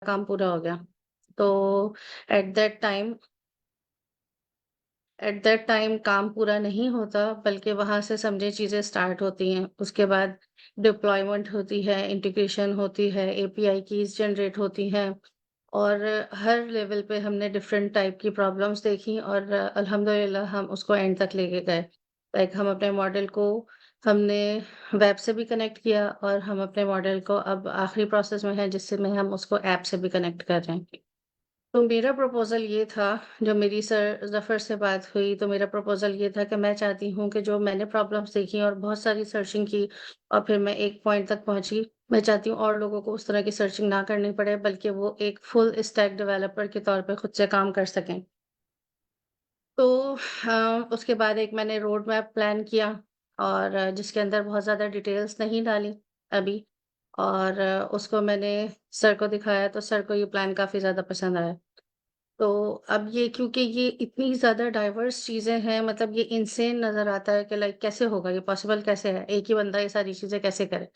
काम पूरा हो गया। तो at that time at that time काम पूरा नहीं होता, बल्कि वहाँ से समझे चीज़ें स्टार्ट होती हैं। उसके बाद डिप्लॉयमेंट होती है, इंटीग्रेशन होती है, एपीआई कीज़ जनरेट होती हैं और हर लेवल पे हमने डिफरेंट टाइप की प्रॉब्लम्स देखी और अल्हम्दुलिल्लाह हम उसको एंड तक लेके गए। लाइक हम अपने मॉडल को हमने वेब से भी कनेक्ट किया और हम अपने मॉडल को अब आखिरी प्रोसेस में है जिससे में हम उसको ऐप से भी कनेक्ट कर रहे हैं। तो मेरा प्रपोज़ल ये था, जब मेरी सर ज़फ़र से बात हुई, तो मेरा प्रपोज़ल ये था कि मैं चाहती हूँ कि जो मैंने प्रॉब्लम्स देखी और बहुत सारी सर्चिंग की और फिर मैं एक पॉइंट तक पहुँची, मैं चाहती हूँ और लोगों को उस तरह की सर्चिंग ना करनी पड़े, बल्कि वो एक फुल स्टैक डेवलपर के तौर पे खुद से काम कर सकें। तो उसके बाद एक मैंने रोड मैप प्लान किया और जिसके अंदर बहुत ज़्यादा डिटेल्स नहीं डाली अभी और उसको मैंने सर को दिखाया, तो सर को ये प्लान काफ़ी ज़्यादा पसंद आया। तो अब ये क्योंकि ये इतनी ज़्यादा डाइवर्स चीज़ें हैं, मतलब ये इनसेन नज़र आता है कि लाइक कैसे होगा, ये पॉसिबल कैसे है? एक ही बंदा ये सारी चीज़ें कैसे करे?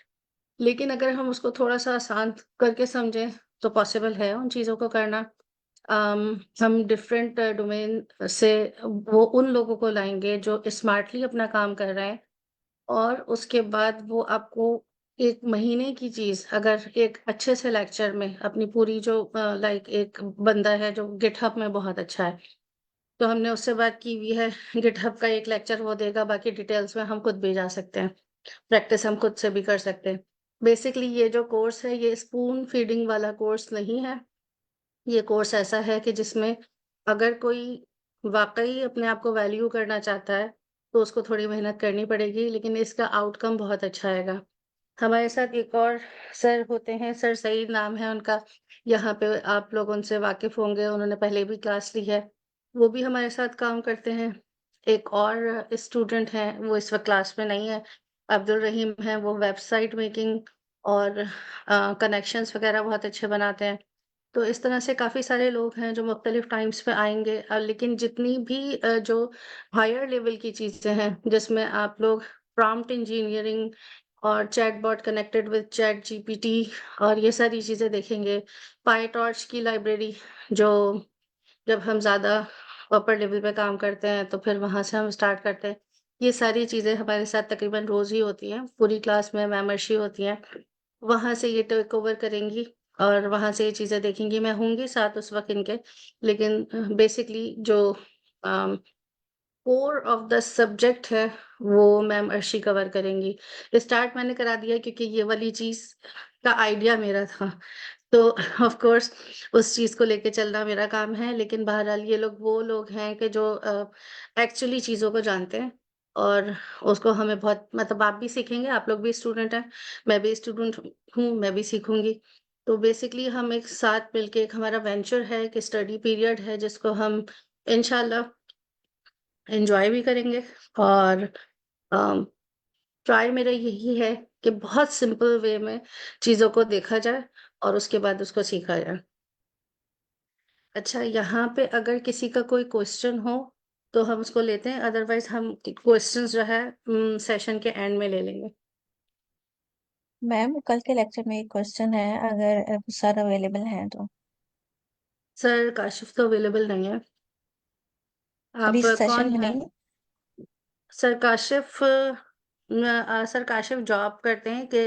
लेकिन अगर हम उसको थोड़ा-सा आसान करके समझें, तो पॉसिबल है उन चीज़ों को करना। हम डिफरेंट डोमेन से वो उन लोगों को लाएँगे जो स्मार्टली अपना काम कर रहे हैं और उसके बाद वो आपको 1 महीने की चीज़ अगर एक अच्छे से लेक्चर में अपनी पूरी जो लाइक एक बंदा है जो गिटहब में बहुत अच्छा है, तो हमने उससे बात की हुई है, गिटहब का एक लेक्चर वो देगा, बाकी डिटेल्स में हम खुद भी जा सकते हैं। प्रैक्टिस हम खुद से भी कर सकते हैं। बेसिकली ये जो कोर्स है, ये स्पून फीडिंग वाला कोर्स नहीं है। ये कोर्स ऐसा है कि जिसमें अगर कोई वाक़ई अपने आप को वैल्यू करना चाहता है, तो उसको थोड़ी मेहनत करनी पड़ेगी, लेकिन इसका आउटकम बहुत अच्छा आएगा। हमारे साथ एक और सर होते हैं, सर सईद नाम है उनका, यहाँ पे आप लोग उनसे वाकिफ़ होंगे, उन्होंने पहले भी क्लास ली है। वो भी हमारे साथ काम करते हैं। एक और स्टूडेंट हैं, वो इस वक़्त क्लास में नहीं है, अब्दुल रहीम हैं, वो वेबसाइट मेकिंग और कनेक्शंस वग़ैरह बहुत अच्छे बनाते हैं। तो इस तरह से काफ़ी सारे लोग हैं जो मुख्तलिफ टाइम्स पे आएँगे, लेकिन जितनी भी जो हायर लेवल की चीज़ें हैं, जिसमें आप लोग प्रॉम्प्ट इंजीनियरिंग और chatbot connected with chat GPT और ये सारी चीज़ें देखेंगे। पाइटॉर्च की लाइब्रेरी जो जब हम ज़्यादा अपर लेवल पे काम करते हैं, तो फिर वहाँ से हम स्टार्ट करते हैं। ये सारी चीज़ें हमारे साथ तकरीबन रोज़ ही होती हैं, पूरी क्लास में मैम-अर्शी होती हैं। वहाँ से ये टेक ओवर करेंगी और वहाँ से ये चीज़ें देखेंगी। मैं होंगी साथ उस वक़्त इनके, लेकिन बेसिकली जो a core of the subject है, वो मैम अर्शी कवर करेंगी। स्टार्ट मैंने करा दिया क्योंकि ये वाली चीज़ का आइडिया मेरा था। तो ऑफ़ कोर्स उस चीज़ को लेके चलना मेरा काम है, लेकिन बहरहाल ये लोग वो लोग हैं कि जो एक्चुअली चीज़ों को जानते हैं और उसको हमें बहुत मतलब आप भी सीखेंगे, आप लोग भी स्टूडेंट हैं, मैं भी स्टूडेंट हूँ, मैं भी सीखूँगी। तो बेसिकली हम एक साथ मिलके एक हमारा वेंचर है, एक स्टडी पीरियड है जिसको हम इंशाल्लाह एन्जॉय भी करेंगे और अम, ट्राई मेरा यही है कि बहुत सिंपल वे में चीज़ों को देखा जाए और उसके बाद उसको सीखा जाए। अच्छा, यहाँ पे अगर किसी का कोई क्वेश्चन हो, तो हम उसको लेते हैं, अदरवाइज़ हम क्वेश्चंस जो है सेशन के एंड में ले लेंगे। मैम कल के लेक्चर में एक क्वेश्चन है, अगर सर अवेलेबल हैं तो। सर काशिफ़ तो अवेलेबल नहीं है। अभी आप इस सेशन कौन में हैं? नहीं। Sir Kashif sir Kashif job करते हैं कि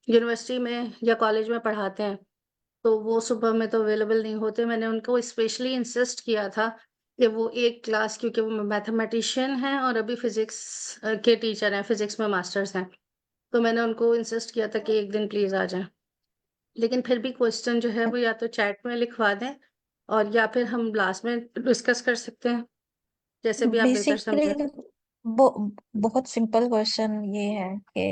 यूनिवर्सिटी में या कॉलेज में पढ़ाते हैं। तो वो सुबह में तो अवेलेबल नहीं होते। मैंने उनको स्पेशली इंसिस्ट किया था कि वो एक क्लास क्योंकि वो मैथमेटिशियन हैं और अभी फ़िज़िक्स के टीचर हैं, फ़िज़िक्स में मास्टर्स हैं। तो मैंने उनको इंसिस्ट किया था कि एक दिन प्लीज़ आ जाएँ। लेकिन फिर भी क्वेश्चन जो है वो या तो चैट में लिखवा दें और या फिर हम लास्ट में डिस्कस कर सकते हैं, जैसे भी आप बेहतर बेसिकली समझें। वो बहुत सिंपल क्वेश्चन ये है कि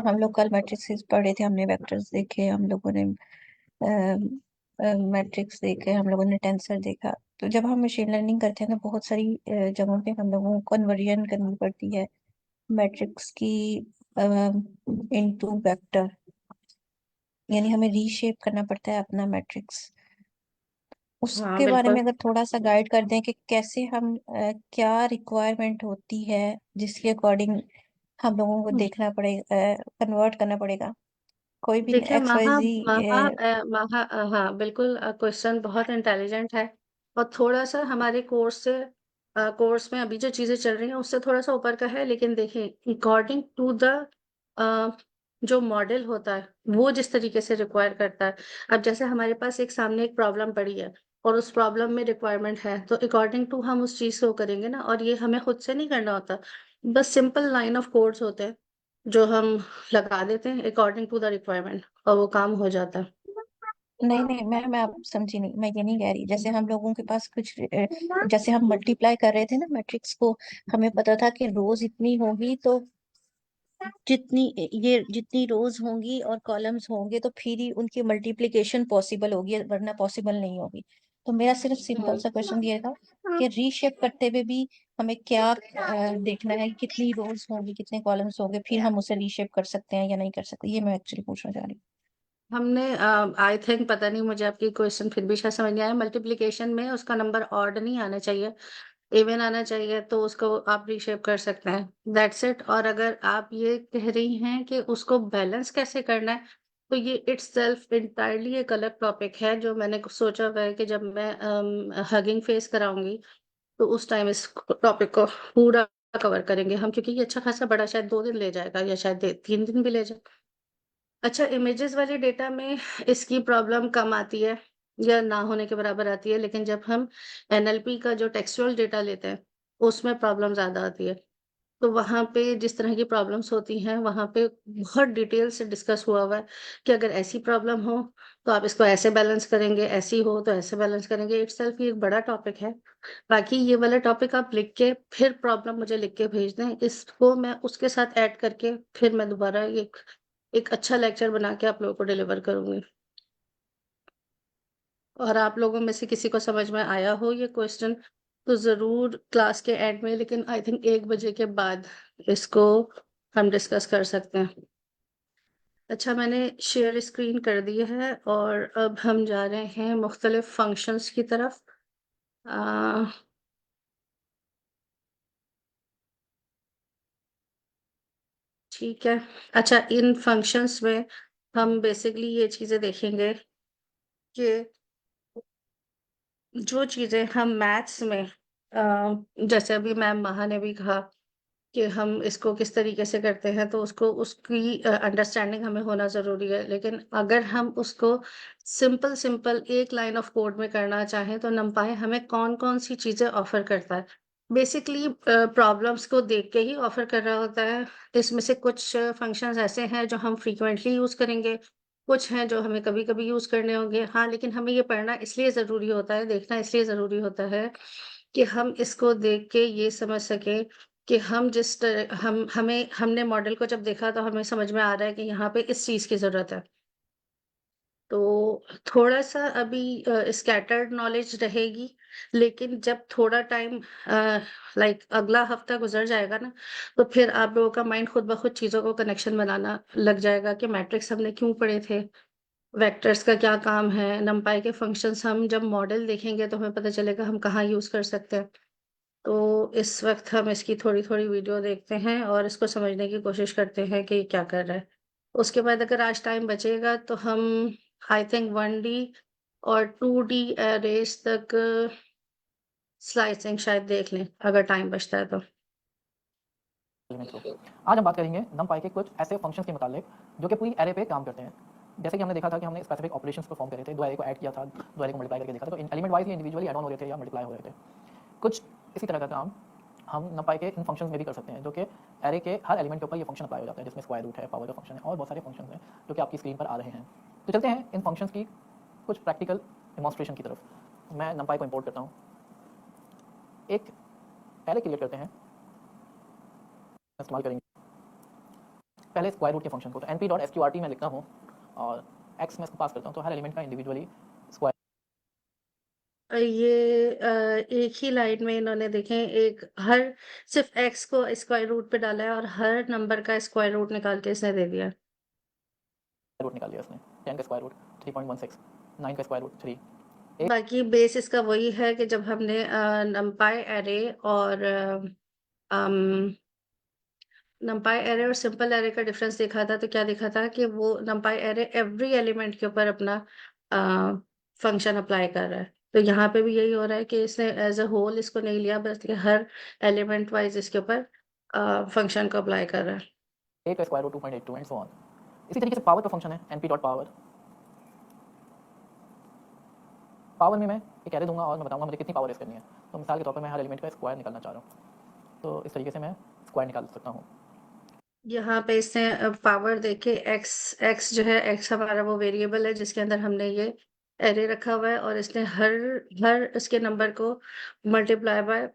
हम लोग कल मैट्रिसेस पढ़े थे, हमने वेक्टर्स देखे, हम लोगों ने मैट्रिक्स देखे, हम लोगों ने टेंसर देखा। तो जब हम मशीन लर्निंग करते हैं तो बहुत सारी जगहों पे हम लोगों को कन्वर्जन करनी पड़ती है मैट्रिक्स की इनटू वेक्टर, यानी हमें रीशेप करना पड़ता है अपना मैट्रिक्स। हाँ, उसके बारे में बिल्कुल। अगर थोड़ा सा गाइड कर दें कि कैसे हम क्या रिक्वायरमेंट होती है जिसके अकॉर्डिंग हम लोगों को देखना पड़ेगा, कन्वर्ट करना पड़ेगा। कोई भी देखिए महा XYZ महा हाँ बिल्कुल, क्वेश्चन बहुत इंटेलिजेंट है और थोड़ा सा हमारे कोर्स में अभी जो चीजें चल रही हैं उससे थोड़ा सा ऊपर का है, लेकिन देखिए अकॉर्डिंग टू द जो मॉडल होता है वो जिस तरीके से रिक्वायर करता है। अब जैसे हमारे पास एक सामने एक प्रॉब्लम पड़ी है और उस प्रॉब्लम में रिक्वायरमेंट है, तो अकॉर्डिंग टू हम उस चीज को करेंगे ना, और ये हमें खुद से नहीं करना होता, बस सिंपल लाइन ऑफ कोड्स होते हैं जो हम लगा देते हैं अकॉर्डिंग टू द रिक्वायरमेंट और वो काम हो जाता है। नहीं नहीं, मैं आप समझी नहीं, मैं ये नहीं कह रही। जैसे हम लोगों के पास कुछ जैसे हम मल्टीप्लाई कर रहे थे ना मैट्रिक्स को, हमें पता था कि रोज इतनी होगी, तो जितनी ये जितनी रोज होंगी और कॉलम्स होंगे तो फिर ही उनकी मल्टीप्लिकेशन पॉसिबल होगी, वरना पॉसिबल नहीं होगी। तो मेरा सिर्फ सिंपल हम्म सा क्वेश्चन ये था कि रीशेप करते हुए भी हमें क्या देखना है, कितनी रोज होंगी, कितने कॉलम्स होंगे, फिर हम उसे रीशेप कर सकते हैं या नहीं कर सकते। ये मैं एक्चुअली पूछना चाह रही हमने आई थिंक, पता नहीं, मुझे आपकी क्वेश्चन फिर भी शायद समझ नहीं आया। मल्टीप्लिकेशन में उसका नंबर ऑड नहीं आना चाहिए, इवन आना चाहिए, तो उसको आप रीशेप कर सकते हैं, दैट्स इट। और अगर आप ये कह रही हैं कि उसको बैलेंस कैसे करना है, तो ये इट्स सेल्फ इंटायरली एक अलग टॉपिक है जो मैंने सोचा हुआ है कि जब मैं हगिंग फेस कराऊंगी तो उस टाइम इस टॉपिक को पूरा कवर करेंगे हम, क्योंकि ये अच्छा खासा बड़ा, शायद 2 दिन ले जाएगा या शायद 3 दिन भी ले जाए। अच्छा, इमेजेस वाले डेटा में इसकी प्रॉब्लम कम आती है या ना होने के बराबर आती है, लेकिन जब हम एनएलपी का जो टेक्सचुअल डेटा लेते हैं उसमें प्रॉब्लम ज़्यादा आती है। तो वहाँ पे जिस तरह की प्रॉब्लम्स होती हैं वहाँ पे बहुत डिटेल से डिस्कस हुआ हुआ है कि अगर ऐसी प्रॉब्लम हो तो आप इसको ऐसे बैलेंस करेंगे, ऐसी हो तो ऐसे बैलेंस करेंगे। इटसेल्फ ये एक बड़ा टॉपिक है। बाकी ये वाला टॉपिक आप लिख के फिर प्रॉब्लम मुझे लिख के भेज दें, इसको मैं उसके साथ ऐड करके फिर मैं दोबारा एक एक अच्छा लेक्चर बना के आप लोगों को डिलीवर करूंगी। और आप लोगों में से किसी को समझ में आया हो ये क्वेश्चन तो जरूर क्लास के एंड में, लेकिन आई थिंक 1 बजे के बाद इसको हम डिस्कस कर सकते हैं। अच्छा, मैंने शेयर स्क्रीन कर दी है और अब हम जा रहे हैं मुख्तलिफ फंक्शंस की तरफ। आ, ठीक है। अच्छा, इन फंक्शंस में हम बेसिकली ये चीजें देखेंगे कि जो चीजें हम मैथ्स में जैसे अभी मैम महा ने भी कहा कि हम इसको किस तरीके से करते हैं, तो उसको उसकी अंडरस्टैंडिंग हमें होना ज़रूरी है। लेकिन अगर हम उसको सिंपल सिंपल एक लाइन ऑफ कोड में करना चाहें तो नंपाई हमें कौन कौन सी चीज़ें ऑफर करता है। बेसिकली प्रॉब्लम्स को देख के ही ऑफर कर रहा होता है। इसमें से कुछ फंक्शंस ऐसे हैं जो हम फ्रीक्वेंटली यूज़ करेंगे, कुछ हैं जो हमें कभी कभी यूज़ करने होंगे। हाँ, लेकिन हमें ये पढ़ना इसलिए ज़रूरी होता है, देखना इसलिए ज़रूरी होता है कि हम इसको देख के ये समझ सकें कि हम जिस तरह हमने मॉडल को जब देखा तो हमें समझ में आ रहा है कि यहाँ पे इस चीज़ की ज़रूरत है। तो थोड़ा-सा अभी स्कैटर्ड नॉलेज रहेगी, लेकिन जब थोड़ा टाइम लाइक अगला हफ्ता गुज़र जाएगा ना, तो फिर आप लोगों का माइंड खुद ब खुद चीज़ों को कनेक्शन बनाना लग जाएगा कि मैट्रिक्स हमने क्यों पढ़े थे, वेक्टर्स का क्या काम है, नंपाई के फंक्शंस हम जब मॉडल देखेंगे तो हमें पता चलेगा हम कहाँ यूज़ कर सकते हैं। तो इस वक़्त हम इसकी थोड़ी-थोड़ी वीडियो देखते हैं और इसको समझने की कोशिश करते हैं कि ये क्या कर रहा है। उसके बाद अगर आज टाइम बचेगा तो हम आई थिंक 1D और 2D अरेज़ तक स्लाइसिंग शायद देख लें, अगर टाइम बचता है तो। एलिमेंट्स को। आज हम बात करेंगे numpy के कुछ ऐसे फंक्शंस के मुतालिक जो कि पूरी एरे पे काम करते हैं। जैसे कि हमने देखा था कि हमने स्पेसिफिक ऑपरेशंस परफॉर्म करे थे, दो एरे को ऐड किया था, दो एरे को मल्टीप्लाई करके देखा था, तो इन एलिमेंट वाइज ये इंडिविजुअली ऐड ऑन हो रहे थे या मल्टीप्लाई हो रहे थे। कुछ इसी तरह का काम हम numpy के इन फंक्शंस में भी कर सकते हैं, जो कि एरे के हर एलिमेंट के ऊपर ये फंक्शन अप्लाई हो जाता है, जिसमें स्क्वायर रूट है, पावर का फंक्शन है और बहुत सारे फंक्शंस हैं जो कि आपकी स्क्रीन पर आ रहे हैं। तो चलते हैं इन फंक्शंस की कुछ प्रैक्टिकल डेमोन्स्ट्रेशन की तरफ। मैं numpy को इंपोर्ट करता हूँ, एक एरे क्रिएट करते हैं, इस्तेमाल करेंगे पहले स्क्वायर रूट के फंक्शन को। तो np.sqrt मैं लिखता हूँ और x में इसको पास करता हूँ, तो हर एलिमेंट का इंडिविजुअली स्क्वायर। ये एक ही लाइन में इन्होंने देखें, एक हर सिर्फ़ x को स्क्वायर रूट पे डाला है और हर नंबर का स्क्वायर रूट निकाल के इसने दे दिया। रूट निकाल लिया इसने, 10 का स्क्वायर रूट 3.16, 9 का स्क्वायर रूट 3। बाकी बेस इसका वही है कि जब हमने नंपाई एरे और अम numpy एरे और सिंपल एरे का डिफरेंस देखा था, तो क्या देखा था कि वो numpy एरे एवरी एलिमेंट के ऊपर अपना फंक्शन अप्लाई कर रहा है। तो यहाँ पे भी यही हो रहा है कि इसने एज अ होल इसको नहीं लिया, बस हर एलिमेंट वाइज इसके ऊपर फंक्शन को अप्लाई कर रहा है। 8 का square root 2.82 and so on. इसी तरीके से पावर का फंक्शन है np डॉट पावर। पावर में मैं एक एरे दूंगा और मैं बताऊंगा मुझे कितनी पावर रेस करनी है। तो मिसाल के तौर पर मैं हर एलिमेंट का स्क्वायर निकालना चाह रहा हूँ, तो इस तरीके से मैं स्क्वायर निकाल सकता हूँ। यहाँ पे इसने पावर देके एक्स जो है, एक्स हमारा वो वेरिएबल है जिसके अंदर हमने ये एरे रखा हुआ है, और इसने हर हर इसके नंबर को मल्टीप्लाई बाय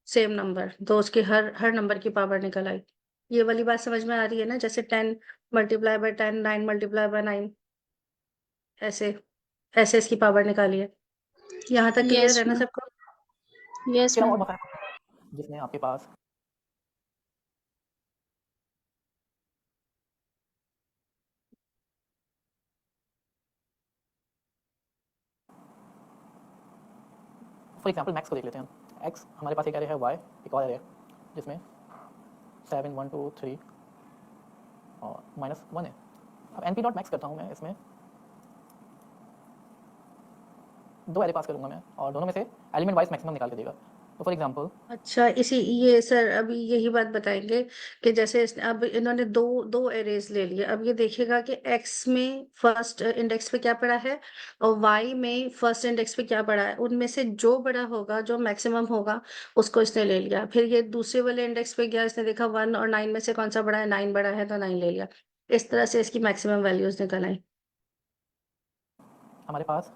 सेम नंबर, तो उसके हर नंबर की पावर निकल आई। ये वाली बात समझ में आ रही है ना, जैसे 10 मल्टीप्लाई बाय 10, 9 मल्टीप्लाई बाय 9, ऐसे ऐसे इसकी पावर निकाली है। यहाँ तक क्लियर यस है ना मैम, सबको? यस इसके अलावा और मैम। बहुत सारे जिसमें आपके पास फॉर एग्जांपल मैक्स को देख लेते हैं हम। एक्स हमारे पास एक एरे है, वाई एक और एरे है जिसमें 7 1 2 3 और -1 है। अब np डॉट मैक्स करता हूँ मैं, इसमें दो एरे पास करूंगा मैं और दोनों में से एलिमेंट वाइज मैक्सिमम निकाल के देगा। तो फॉर एग्जांपल अच्छा, इसी ये सर अभी यही बात बताएंगे कि जैसे अब इन्होंने दो दो एरेज ले लिए। अब ये देखेगा कि एक्स में फर्स्ट इंडेक्स पे क्या पड़ा है और वाई में फर्स्ट इंडेक्स पे क्या पड़ा है, उनमें से जो बड़ा होगा, जो मैक्सिमम होगा, उसको इसने ले लिया। फिर ये दूसरे वाले इंडेक्स पे गया, इसने देखा 1 और 9 में से कौन सा बड़ा है, 9 बड़ा है, तो 9 ले लिया। इस तरह से इसकी मैक्सिमम वैल्यूज निकल आई। हमारे पास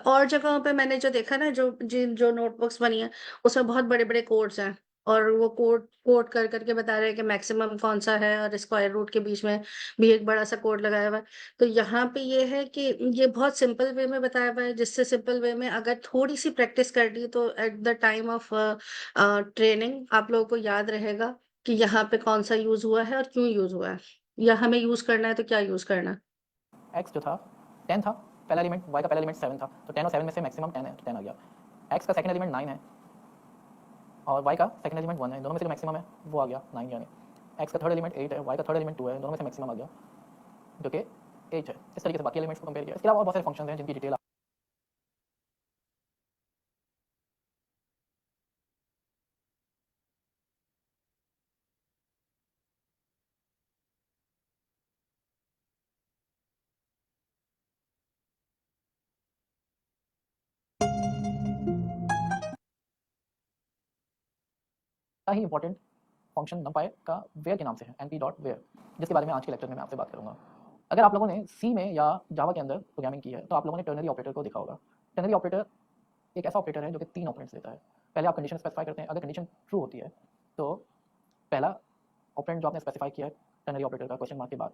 और जगहों पे मैंने जो देखा ना, जो नोटबुक्स बनी है, उसमें बहुत बड़े बड़े कोड्स हैं, और वो कोड कोड कर करके बता रहे हैं कि मैक्सिमम कौन सा है, और स्क्वायर रूट के बीच में भी एक बड़ा सा कोड लगाया हुआ है। तो यहाँ पे ये है कि ये बहुत सिंपल वे में बताया हुआ है, जिससे सिंपल वे में अगर थोड़ी सी प्रैक्टिस कर ली तो at the time of training आप लोगों को याद रहेगा कि यहाँ पे कौन सा यूज हुआ है और क्यों यूज हुआ है, या हमें यूज करना है तो क्या यूज करना है। एक्स जो था 10 था पहला एलिमेंट, वाई का पहला एलिमेंट 7 था, तो 10 और 7 में से मैक्सिमम 10 है, तो 10 आ गया। एक्स का सेकंड एलिमेंट 9 है और वाई का सेकंड एलिमेंट 1 है, दोनों में से जो मैक्सिमम है वो आ गया 9 यानी। एक्स का थर्ड एलिमेंट 8 है, वाई का थर्ड एलिमेंट 2 है, दोनों में से मैक्सिमम आ गया जो कि 8 है। इस तरीके से बाकी एलिमेंट्स को कंपेयर किया। इसके अलावा और बहुत सारे फंक्शंस हैं जिनकी डिटेल ही इंपॉर्टेंट फंक्शन numpy का वेयर के नाम से है, np डॉट वेयर, जिसके बारे में आज के लेक्चर में मैं आपसे बात करूंगा। अगर आप लोगों ने सी में या जावा के अंदर प्रोग्रामिंग की है तो आप लोगों ने टर्नरी ऑपरेटर को देखा होगा। टर्नरी ऑपरेटर एक ऐसा ऑपरेटर है जो कि 3 ऑपरेंड्स लेता है। पहले आप कंडीशन स्पेसिफाई करते हैं, अगर कंडीशन ट्रू होती है तो पहला ऑपरेंड जो आपने स्पेसिफाई किया है टर्नरी ऑपरेटर का क्वेश्चन मार्क के बाद,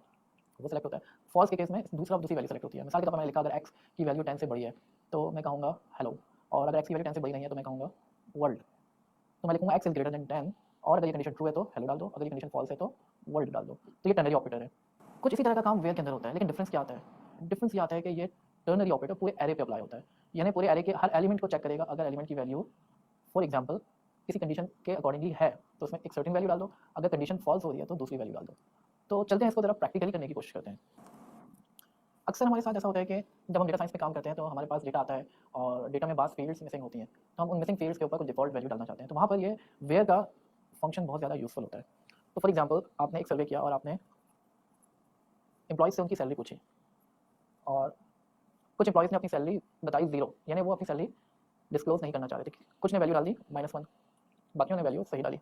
वो सेलेक्ट होता है। फॉल्स के केस में दूसरी वैल्यू सेलेक्ट होती है। मिसाल के तौर पर मैंने लिखा अगर x की वैल्यू 10 से बड़ी है तो मैं कहूँगा हेलो, और अगर x की वैल्यू 10 से बड़ी नहीं है तो मैं कहूँगा वर्ल्ड। तो मैं लिखूंगा x इज ग्रेटर देन 10, और अगर ये कंडीशन ट्रू है तो हेलो डाल दो, अगर ये कंडीशन फॉल्स है तो वर्ल्ड डाल दो। तो ये टर्नरी ऑपरेटर है। कुछ इसी तरह का काम वेयर के अंदर होता है, लेकिन डिफरेंस क्या आता है? डिफरेंस ये आता है कि ये टर्नरी ऑपरेटर पूरे एरे पे अप्लाई होता है, यानी पूरे एरे के हर एलिमेंट को चेक करेगा। अगर एलिमेंट की वैल्यू फॉर एग्जांपल किसी कंडीशन के अकॉर्डिंगली है तो उसमें एक सर्टेन वैल्यू डाल दो, अगर कंडीशन फॉल्स हो रही है तो दूसरी वैल्यू डाल दो। तो चलते हैं इसको जरा प्रैक्टिकली करने की कोशिश करते हैं। अक्सर हमारे साथ ऐसा होता है कि जब हम डेटा साइंस में काम करते हैं तो हमारे पास डेटा आता है और डेटा में बास फील्ड्स मिसिंग होती हैं, तो हम उन मिसिंग फील्ड्स के ऊपर कुछ डिफॉल्ट वैल्यू डालना चाहते हैं। तो वहाँ पर ये वेयर का फंक्शन बहुत ज़्यादा यूजफुल होता है। तो फॉर एग्जांपल आपने एक सर्वे किया और आपने एम्प्लॉयज़ से उनकी सैलरी पूछी, और कुछ एम्प्लॉयज़ ने अपनी सैलरी बताई 0, यानी वो अपनी सैलरी डिस्क्लोज नहीं करना चाह रहे थे। कुछ ने वैल्यू डाल दी -1, बाकियों ने वैल्यू सही डाली।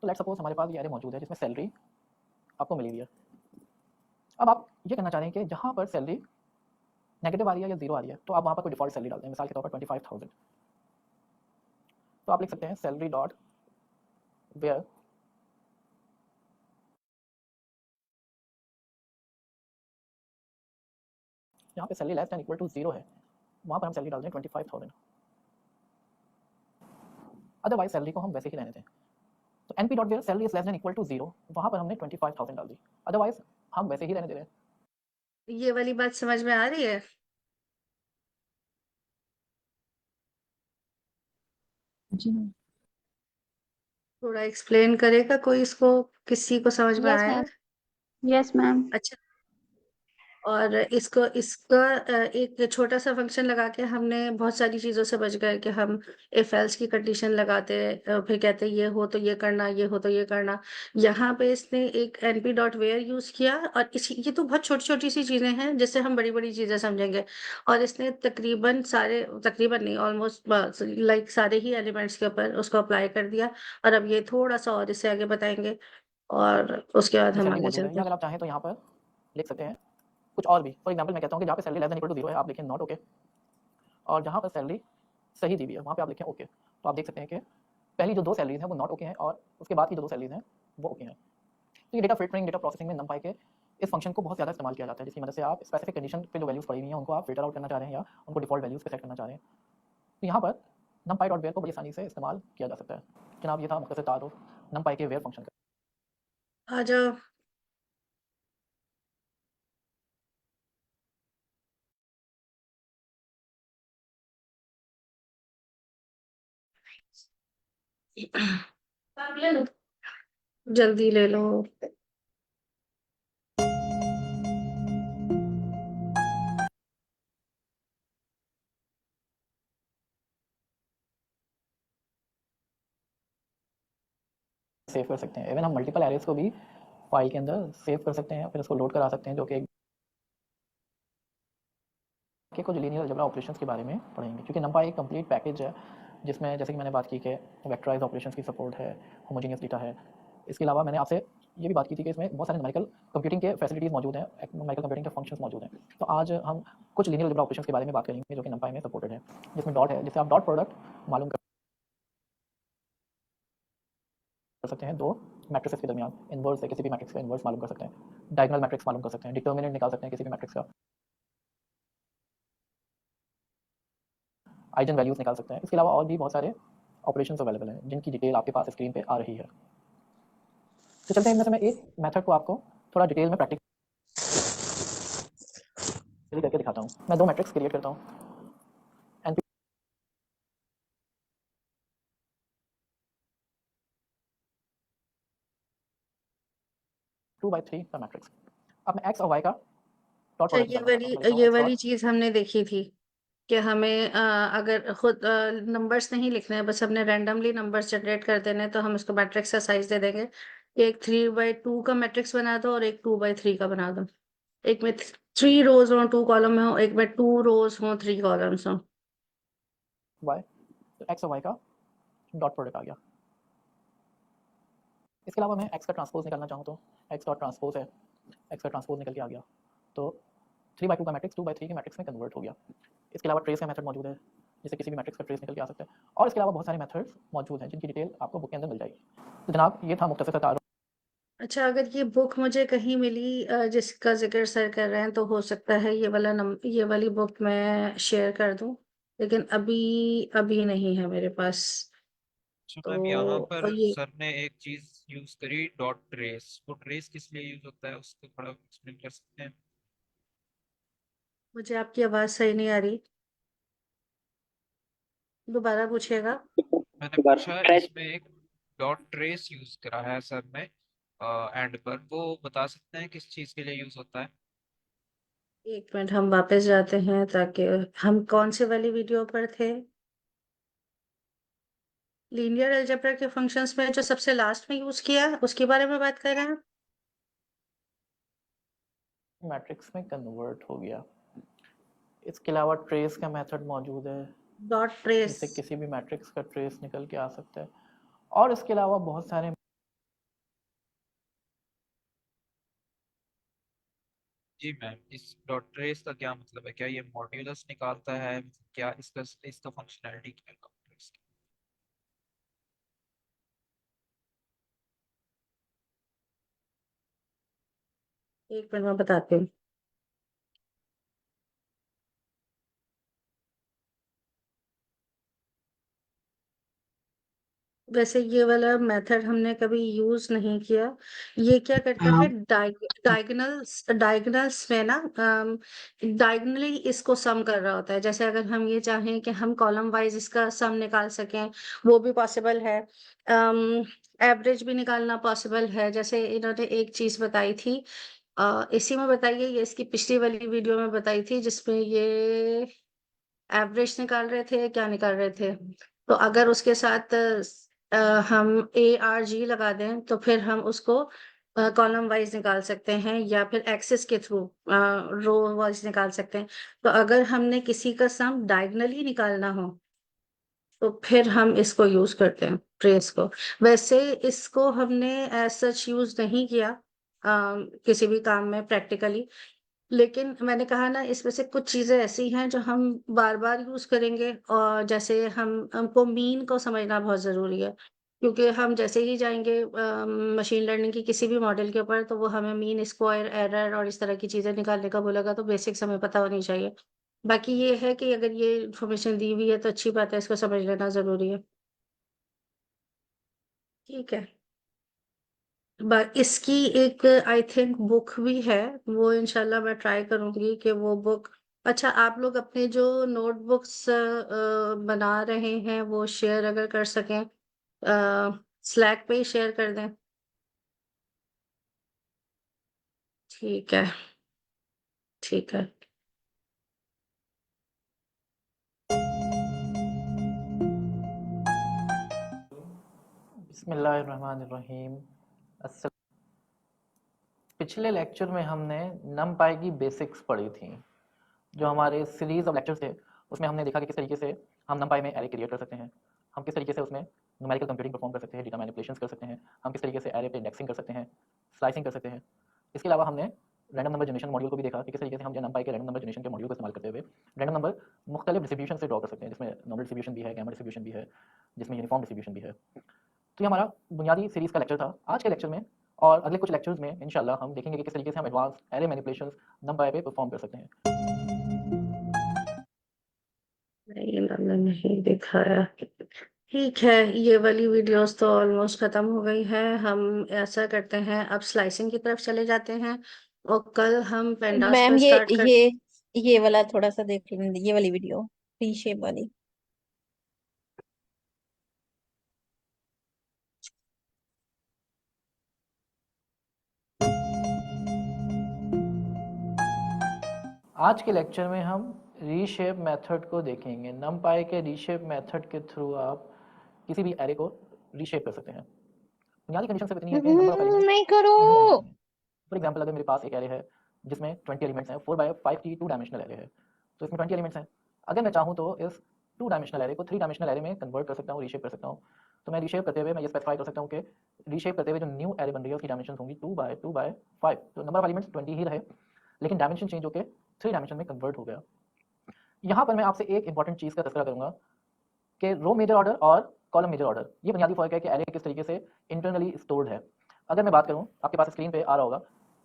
तो लेट्स सपोज हमारे पास ये एरे मौजूद है जिसमें सैलरी आपको मिली हुई है। अब आप ये करना चाह रहे हैं कि जहाँ पर सैलरी नेगेटिव आ रही है या 0 आ रही है तो आप वहाँ पर कोई डिफॉल्ट सैलरी डालते हैं। मिसाल के तौर पर 25,000, तो आप लिख सकते हैं सैलरी डॉट वेयर यहाँ पे salary less than equal to 0 है, वहाँ पर हम सैलरी डाल दें 25,000। अदरवाइज सैलरी को हम वैसे ही रहने दें। तो np dot where salary is less than equal to 0, वहाँ पर हमने 25,000 डाल दी, अदरवाइज हम वैसे ही रहने दे रहे हैं। ये वाली बात समझ में आ रही है? जी मैम। थोड़ा एक्सप्लेन करेगा कोई इसको, किसी को समझ में यस आया? Ma'am, yes ma'am. अच्छा, और इसका एक छोटा-सा फंक्शन लगा के हमने बहुत सारी चीज़ों से बच गए कि हम इफ एल्स की कंडीशन लगाते, फिर कहते ये हो तो ये करना, ये हो तो ये करना। यहाँ पे इसने एक np डॉट वेयर यूज़ किया, और इसी ये तो बहुत छोटी-छोटी सी चीज़ें हैं जिससे हम बड़ी-बड़ी चीज़ें समझेंगे, और इसने तकरीबन नहीं, ऑलमोस्ट लाइक सारे ही एलिमेंट्स के ऊपर उसको अप्लाई कर दिया। और अब ये थोड़ा-सा और इससे आगे बताएँगे, और उसके बाद जो हम सैलरी आगे मौजूद है, चलते या हैं। अगर आप चाहें तो यहाँ पर लिख सकते हैं कुछ और भी। फॉर एग्जांपल मैं कहता हूँ कि जहाँ पे salary less than equal to 0 है, आप लिखें नॉट ओके, और जहाँ पर सैलरी सही दी हुई है, वहाँ पे आप लिखें ओके। तो आप देख सकते हैं कि पहली जो 2 सैलरीज़ हैं, वो नॉट ओके हैं, और उसके बाद की जो 2 सैलरीज़ हैं, वो ओके हैं। तो ये डेटा फ़िल्टरिंग, डेटा प्रोसेसिंग में numpy के इस फंक्शन को बहुत ज़्यादा इस्तेमाल किया जाता है, जिसकी मदद से आप स्पेसिफिक कंडीशन पे जो वैल्यूज़ पड़ी हुई हैं, उनको आप फ़िल्टर आउट करना चाह रहे हैं या उनको डिफ़ॉल्ट वैल्यूज़ पे सेट करना चाह रहे हैं। तो यहाँ पर numpy.where को बड़ी आसानी से इस्तेमाल किया जा सकता है। जनाब, ये था मुख्तसर तारुफ़ numpy के where फंक्शन का। आ जाओ। ले लो, जल्दी ले लो। सेव कर सकते हैं। इवन हम मल्टीपल एरेज़ को भी फाइल के अंदर सेव कर सकते हैं, फिर उसको लोड करा सकते हैं, जो कि के कुछ लीनियर अलजेब्रा ऑपरेशंस के बारे में पढ़ेंगे, क्योंकि numpy एक कंप्लीट पैकेज है, जिसमें जैसे कि मैंने बात की कि वेक्टराइज्ड ऑपरेशंस की सपोर्ट है, होमोजेनियस डेटा है। इसके अलावा मैंने आपसे ये भी बात की थी कि इसमें बहुत सारे न्यूमेरिकल कंप्यूटिंग के फैसिलिटीज़ मौजूद हैं, न्यूमेरिकल कंप्यूटिंग के फंक्शंस मौजूद हैं। तो आज हम कुछ लीनियर अलजेब्रा ऑपरेशंस के बारे में बात करेंगे, जो कि numpy में सपोर्टेड है, जिसमें डॉट है, जिससे आप डॉट प्रोडक्ट मालूम कर सकते हैं 2 मैट्रिसेस के दरमियान। इनवर्स है, किसी भी मैट्रिक्स का इनवर्स मालूम कर सकते हैं, डायगोनल मैट्रिक्स मालूम कर सकते हैं, डिटर्मिनेंट निकाल सकते हैं किसी भी मैट्रिक्स का, आइगन वैल्यूज़ निकाल सकते हैं। इसके अलावा और भी बहुत सारे ऑपरेशंस अवेलेबल हैं, जिनकी डिटेल आपके पास स्क्रीन पे आ रही है। तो चलते हैं, इनमें से मैं एक मेथड को आपको थोड़ा डिटेल में प्रैक्टिकली करके दिखाता हूँ। मैं 2 मैट्रिक्स क्रिएट करता हूँ। NP 2/3 का मैट्रिक्स। अब मैं x और y का डॉट अच्छा, प्रोडक्ट निकालना चाहता हूँ, तो मैं लिखता हूँ x वाली डॉट चीज़ हमने देखी थी कि हमें अगर खुद नंबर्स नहीं लिखने हैं, बस हमने रैंडमली नंबर्स जनरेट कर देने हैं, तो हम इसको मैट्रिक्स का साइज़ दे देंगे। एक 3/2 का मैट्रिक्स बना दो और एक 2/3 का बना दो। एक में 3 रोज़ हों, 2 कॉलम में हो, एक में 2 रोज़ हों, 3 कॉलम्स हों। y, तो x और y का डॉट प्रोडक्ट आ गया। इसके अलावा मैं x का ट्रांसपोज़ निकालना चाहूँ तो x डॉट ट्रांसपोज़ है, x का ट्रांसपोज़ निकल के आ गया। तो 3/2 का मैट्रिक्स 2/3 के मैट्रिक्स में कन्वर्ट हो गया। इसके अलावा ट्रेस का मेथड मौजूद है, जिससे किसी भी मैट्रिक्स का ट्रेस निकल के आ सकता है, और इसके अलावा बहुत सारे मेथड्स मौजूद हैं, जिनकी डिटेल आपको बुक के अंदर मिल जाएगी। तो जनाब, ये था मुख्तसर तारुफ़। अच्छा, अगर ये बुक मुझे कहीं मिली जिसका ज़िक्र सर कर रहे हैं, तो हो सकता है ये वाली बुक मैं शेयर कर दूँ, लेकिन अभी नहीं है मेरे पास। अच्छा तो मैम, यहाँ पर ये सर ने एक चीज यूज करी, डॉट ट्रेस। वो ट्रेस किस लिए यूज होता है, उसको थोड़ा एक्सप्लेन कर सकते हैं? मुझे आपकी आवाज़ सही नहीं आ रही, दोबारा पूछिएगा। मैंने पूछा, इसमें एक डॉट ट्रेस यूज करा है सर ने एंड पर, वो बता सकते हैं किस चीज के लिए यूज होता है? एक मिनट, हम वापस जाते हैं, ताकि हम कौन से वाली वीडियो पर थे? लीनियर अलजेब्रा के फंक्शंस में जो सबसे लास्ट में यूज़ किया, उसके बारे में बात कर रहे हैं? मैट्रिक्स में कन्वर्ट हो गया। इसके अलावा ट्रेस का मेथड मौजूद है, डॉट ट्रेस। जिससे किसी भी मैट्रिक्स का ट्रेस निकल के आ सकता है, और इसके अलावा बहुत सारे जी मैम, इस डॉट ट्रेस का क्या मतलब है? क्या ये मॉड्यूलस निकालता है? क्या इसका इसका फंक्शनैलिटी क्या है डॉट ट्रेस की? एक मिनट में बताती हूँ। वैसे ये वाला मेथड हमने कभी यूज नहीं किया। ये क्या करता है, डायगोनल्स में ना, डायगोनली इसको सम कर रहा होता है। जैसे अगर हम ये चाहें कि हम कॉलम वाइज इसका सम निकाल सकें, वो भी पॉसिबल है। एवरेज भी निकालना पॉसिबल है। जैसे इन्होंने एक चीज़ बताई थी, इसी में बताई है, ये इसकी पिछली वाली वीडियो में बताई थी, जिसमें ये एवरेज निकाल रहे थे, क्या निकाल रहे थे? तो अगर उसके साथ हम ARG लगा दें, तो फिर हम उसको कॉलम वाइज़ निकाल सकते हैं, या फिर एक्सेस के थ्रू रो वाइज़ निकाल सकते हैं। तो अगर हमने किसी का सम डायगोनली निकालना हो, तो फिर हम इसको यूज़ करते हैं, ट्रेस को। वैसे इसको हमने एज़ सच यूज़ नहीं किया किसी भी काम में प्रैक्टिकली, लेकिन मैंने कहा ना, इसमें से कुछ चीज़ें ऐसी हैं जो हम बार-बार यूज़ करेंगे, और जैसे हमको मीन को समझना बहुत ज़रूरी है, क्योंकि हम जैसे ही जाएँगे मशीन लर्निंग की किसी भी मॉडल के ऊपर, तो वो हमें मीन, स्क्वायर, एरर और इस तरह की चीज़ें निकालने का बोलेगा, तो बेसिक्स हमें पता होनी चाहिए। बाकी ये है कि अगर ये इन्फॉर्मेशन दी हुई है तो अच्छी बात है, इसको समझ लेना ज़रूरी है। ठीक है। इसकी एक आई थिंक बुक भी है, वो इंशाल्लाह मैं ट्राई करूंगी कि वो बुक। अच्छा, आप लोग अपने जो नोटबुक्स बना रहे हैं वो शेयर अगर कर सकें, स्लैक पे ही शेयर कर दें। ठीक है, ठीक है। बिस्मिल्लाहिर्रहमानिर्रहीम। पिछले लेक्चर में हमने नमपाई की बेसिक्स पढ़ी थी। जो हमारे सीरीज ऑफ लेक्चर्स थे उसमें हमने देखा कि किस तरीके से हम नमपाई में एरे क्रिएट कर सकते हैं, हम किस तरीके से उसमें न्यूमेरिकल कंप्यूटिंग परफॉर्म कर सकते हैं, डेटा मैनिपुलेशंस कर सकते हैं, हम किस तरीके से एरे पे इंडेक्सिंग कर सकते हैं, स्लाइसिंग कर सकते हैं। इसके अलावा हमने रैंडम नंबर जनरेशन मॉड्यूल को भी देखा कि किस तरीके से हम नमपाई के रैंडम नंबर जनरेशन के मॉड्यूल को इस्तेमाल करते हुए रैंडम नंबर मुख्तलिफ डिस्ट्रीब्यूशन से ड्रॉ कर सकते हैं, जिसमें नॉर्मल डिस्ट्रीब्यूशन भी है, गैमा डिस्ट्रीब्यूशन भी है, जिसमें यूनिफॉर्म डिस्ट्रीब्यूशन भी है। तो ये हमारा बुनियादी सीरीज का लेक्चर था। आज के लेक्चर में और अगले कुछ लेक्चर्स में इंशाल्लाह हम देखेंगे कि किस तरीके से हम एडवांस एरे मैनिपुलेशंस नमपाई पे परफॉर्म कर सकते हैं। नहीं, मैंने नहीं दिखाया। ठीक है, ये वाली वीडियोस तो ऑलमोस्ट खत्म हो गई है। हम ऐसा करते हैं, अब स्लाइसिंग की तरफ चले जाते हैं, और कल हम पेंडास मैम पे स्टार्ट कर। ये वाला थोड़ा सा देख लेंगे, ये वाली वीडियो, टी शेप वाली। आज के लेक्चर में हम रीशेप मेथड को देखेंगे। नमपाई के रीशेप मेथड के थ्रू आप किसी भी एरे को रीशेप कर सकते हैं। बुनियादी कंडीशन सिर्फ इतनी है कि नंबर ऑफ एलिमेंट्स नहीं करो। फॉर एग्जाम्पल अगर मेरे पास एक एरे है जिसमें 20 एलिमेंट्स हैं, 4x5 की 2 डायमेंशनल एरे है, तो इसमें 20 एलिमेंट्स हैं। अगर मैं चाहूँ तो इस 2 डायमेंशनल एरे को 3 डायमेंशनल एरे में कन्वर्ट कर सकता हूँ, रीशेप कर सकता हूँ। तो मैं रीशेप करते हुए मैं ये स्पेसिफाई कर सकता हूँ कि रीशेप करते हुए जो न्यू एरे बन रही है उसकी डायमेंशन होंगी 2x2x5। तो नंबर ऑफ एलिमेंट्स 20 ही रहे, लेकिन डायमेंशन चेंज होकर 3 डायमेंशन में कन्वर्ट हो गया। यहाँ पर मैं आपसे एक इंपॉर्टेंट चीज़ का तज़किरा करूँगा कि रो मेजर ऑर्डर और कॉलम मेजर ऑर्डर, ये बुनियादी फ़र्क है कि एरे किस तरीके से इंटरनली स्टोर्ड है। अगर मैं बात करूँ, आपके पास स्क्रीन पे आ रहा होगा,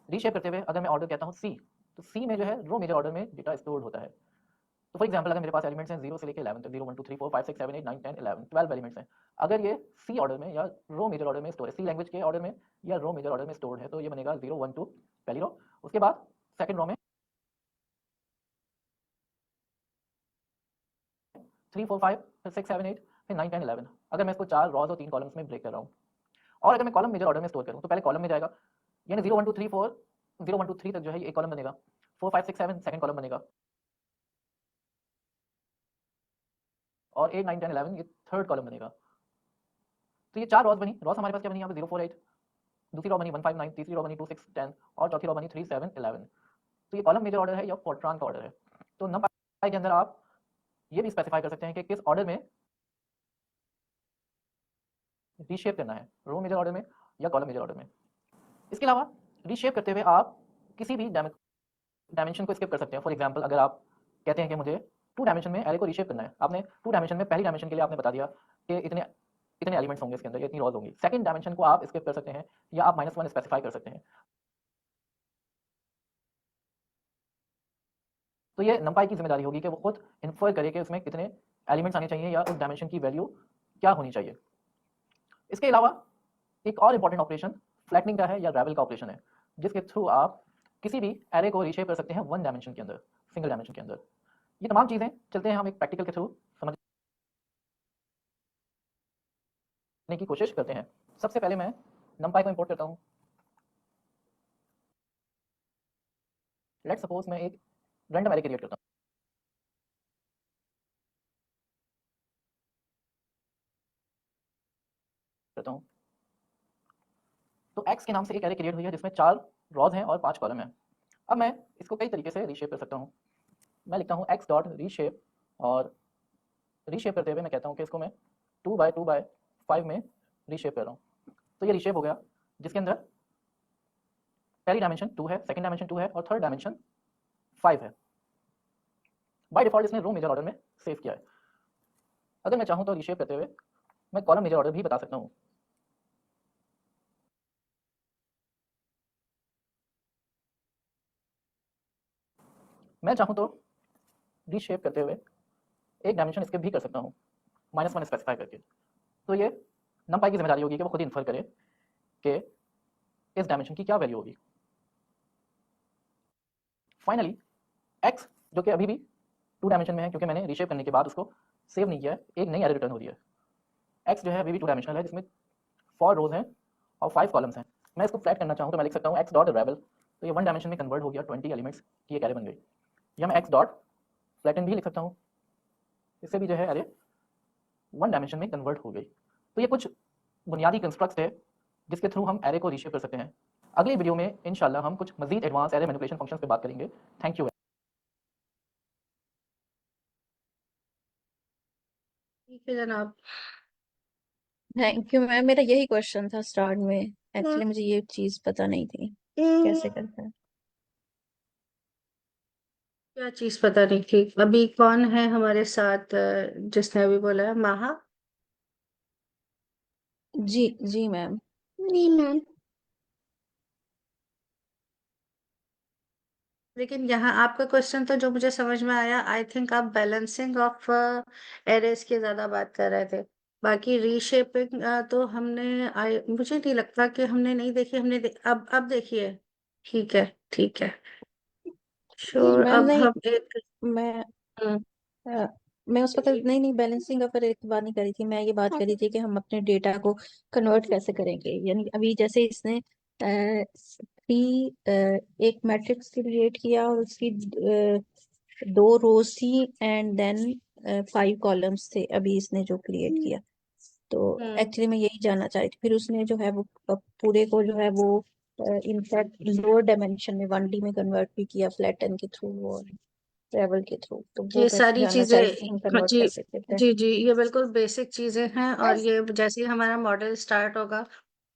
रीशेप करते हुए अगर मैं ऑर्डर कहता हूँ सी, तो सी में जो है रो मेजर ऑर्डर में डेटा स्टोर्ड होता है। तो फॉर एग्जांपल अगर मेरे पास एलिमेंट्स हैं 0 से लेकर 11 तक, 0 1 2 3 4 5 6 7 8 9 10 11 12 एलिमेंट्स हैं। अगर ये सी ऑर्डर में या रो मेजर ऑर्डर में स्टोर है, सी लैंग्वेज के ऑर्डर में या रो मेजर ऑर्डर में स्टोर्ड है, तो ये बनेगा 0 1 2 पहली रो, उसके बाद सेकंड रो में 3 4 5 फिर 6 7 8 फिर 9 10 11। अगर मैं इसको 4 रॉज और 3 कॉलम्स में ब्रेक कर रहा हूँ, और अगर मैं कॉलम मेजर ऑर्डर में स्टोर करूँ तो पहले कॉलम में जाएगा, यानी 0 1 2 3 4 0 1 2 3 तक जो है ये एक कॉलम बनेगा, 4 5 6 7 सेकंड कॉलम बनेगा, और 8 9 10 11 ये थर्ड कॉलम बनेगा। तो ये 4 रॉज बनी। रॉज हमारे पास क्या बनी यहाँ पे 0 4 8, दूसरी रो बनी 1 5 9, तीसरी रो बनी 2 6 10, और चौथी रो बनी 3 7 11। तो ये कॉलम मेजर ऑर्डर है या फोर्ट्रान का ऑर्डर है। तो नंपाई के अंदर आप ये भी स्पेसिफाई कर सकते हैं कि किस ऑर्डर में रीशेप करना है, रो मेजर ऑर्डर में या कॉलम मेजर ऑर्डर में। इसके अलावा रीशेप करते हुए आप किसी भी डायमेंशन को स्किप कर सकते हैं। फॉर एग्जांपल अगर आप कहते हैं कि मुझे 2 डायमेंशन में एरे को रीशेप करना है, आपने 2 डायमेंशन में पहली डायमेंशन के लिए आपने बता दिया कि इतने इतने एलिमेंट्स होंगे इसके अंदर, ये इतनी रॉज होंगी। सेकंड डायमेंशन को आप स्किप कर सकते हैं या आप -1 स्पेसिफाई कर सकते हैं। तो ये नंपाई की जिम्मेदारी होगी कि वो खुद इन्फर करे कि उसमें कितने एलिमेंट्स आने चाहिए या उस डायमेंशन की वैल्यू क्या होनी चाहिए। इसके अलावा एक और इंपॉर्टेंट ऑपरेशन फ्लैटनिंग का है या रैवल का ऑपरेशन है, जिसके थ्रू आप किसी भी एरे को रीशेप कर सकते हैं 1 डायमेंशन के अंदर, सिंगल डायमेंशन के अंदर। ये तमाम चीज़ें चलते हैं हम एक प्रैक्टिकल के थ्रू समझ करने की कोशिश करते हैं। सबसे पहले मैं numpy को इंपोर्ट करता हूँ। लेट्स सपोज मैं एक रैंडम एरे क्रिएट करता हूँ। तो x के नाम से एक एरे क्रिएट हुई है जिसमें 4 रॉज हैं और 5 कॉलम हैं। अब मैं इसको कई तरीके से रीशेप कर सकता हूँ। मैं लिखता हूँ x डॉट रीशेप, और रीशेप करते हुए मैं कहता हूँ कि इसको मैं 2 बाय 2 बाय 5 में रीशेप कर रहा हूँ। तो ये रीशेप हो गया, जिसके अंदर पहली डायमेंशन 2 है, सेकंड डायमेंशन 2 है और थर्ड डायमेंशन 5 है। बाय डिफॉल्ट इसने रो मेजर ऑर्डर में सेव किया है। अगर मैं चाहूँ तो रीशेप करते हुए मैं कॉलम मेजर ऑर्डर भी बता सकता हूँ। मैं चाहूँ तो रीशेप करते हुए एक डायमेंशन स्किप भी कर सकता हूँ, -1 स्पेसिफाई करके। तो ये numpy की जिम्मेदारी होगी कि वो खुद ही इन्फर करे कि इस डायमेंशन की क्या वैल्यू होगी। फाइनली x जो कि अभी भी 2 डायमेंशन में है, क्योंकि मैंने रीशेप करने के बाद उसको सेव नहीं किया है, एक नई एरे रिटर्न हो रही है। x जो है अभी भी 2 डायमेंशनल है, जिसमें 4 रोज हैं और 5 कॉलम्स हैं। मैं इसको फ्लैट करना चाहूँ तो मैं लिख सकता हूँ x डॉट रेबल। तो ये 1 डायमेंशन में कन्वर्ट हो गया, 20 एलिमेंट्स की एक एरे बन गई। या मैं x डॉट फ्लैटन भी लिख सकता हूँ, इससे भी जो है एरे 1 डायमेंशन में कन्वर्ट हो गई। तो ये कुछ बुनियादी कंस्ट्रक्ट्स है जिसके थ्रू हम एरे को रीशेप कर सकते हैं। अगली वीडियो में इंशाल्लाह हम कुछ मजीद एडवांस एरे मैनिपुलेशन फंक्शंस पे बात करेंगे। Thank you. ठीक है जनाब। थैंक यू मैम, मेरा यही क्वेश्चन था स्टार्ट में। एक्चुअली मुझे ये चीज पता नहीं थी कैसे करता है। क्या चीज पता नहीं थी? अभी कौन है हमारे साथ जिसने अभी बोला है? माहा? जी जी मैम। जी मैम। लेकिन यहाँ आपका क्वेश्चन तो जो मुझे समझ में आया, आई थिंक आप बैलेंसिंग ऑफ एरेस की ज्यादा बात कर रहे थे। बाकी रीशेपिंग तो मुझे नहीं लगता कि हमने नहीं देखी। अब देखिए। ठीक है, ठीक है। श्योर। मैम अब नहीं, हम एक मैं हम्म, अ, मैं उस वक्त जी। नहीं बैलेंसिंग का पर एक बात नहीं करी थी। मैं ये बात करी थी कि हम अपने डेटा को कन्वर्ट कैसे करेंगे। यानी अभी जैसे इसने एक मैट्रिक्स क्रिएट किया और उसकी 2 रोज थी एंड देन 5 कॉलम्स थे अभी इसने जो क्रिएट किया। तो हम्म एक्चुअली मैं यही जानना चाह रही थी। फिर उसने जो है वो पूरे को जो है वो इनफैक्ट लोअर डायमेंशन में 1D में कन्वर्ट भी किया, फ्लैटन के थ्रू और ट्रेवल के थ्रू। तो वो ये बस सारी जानना चीजें, चाह रही थी हम हाँ कन्वर्ट जी, कैसे करते हैं। जी जी, ये बिल्कुल बेसिक चीजें हैं। और ये जैसे ही हमारा मॉडल स्टार्ट होगा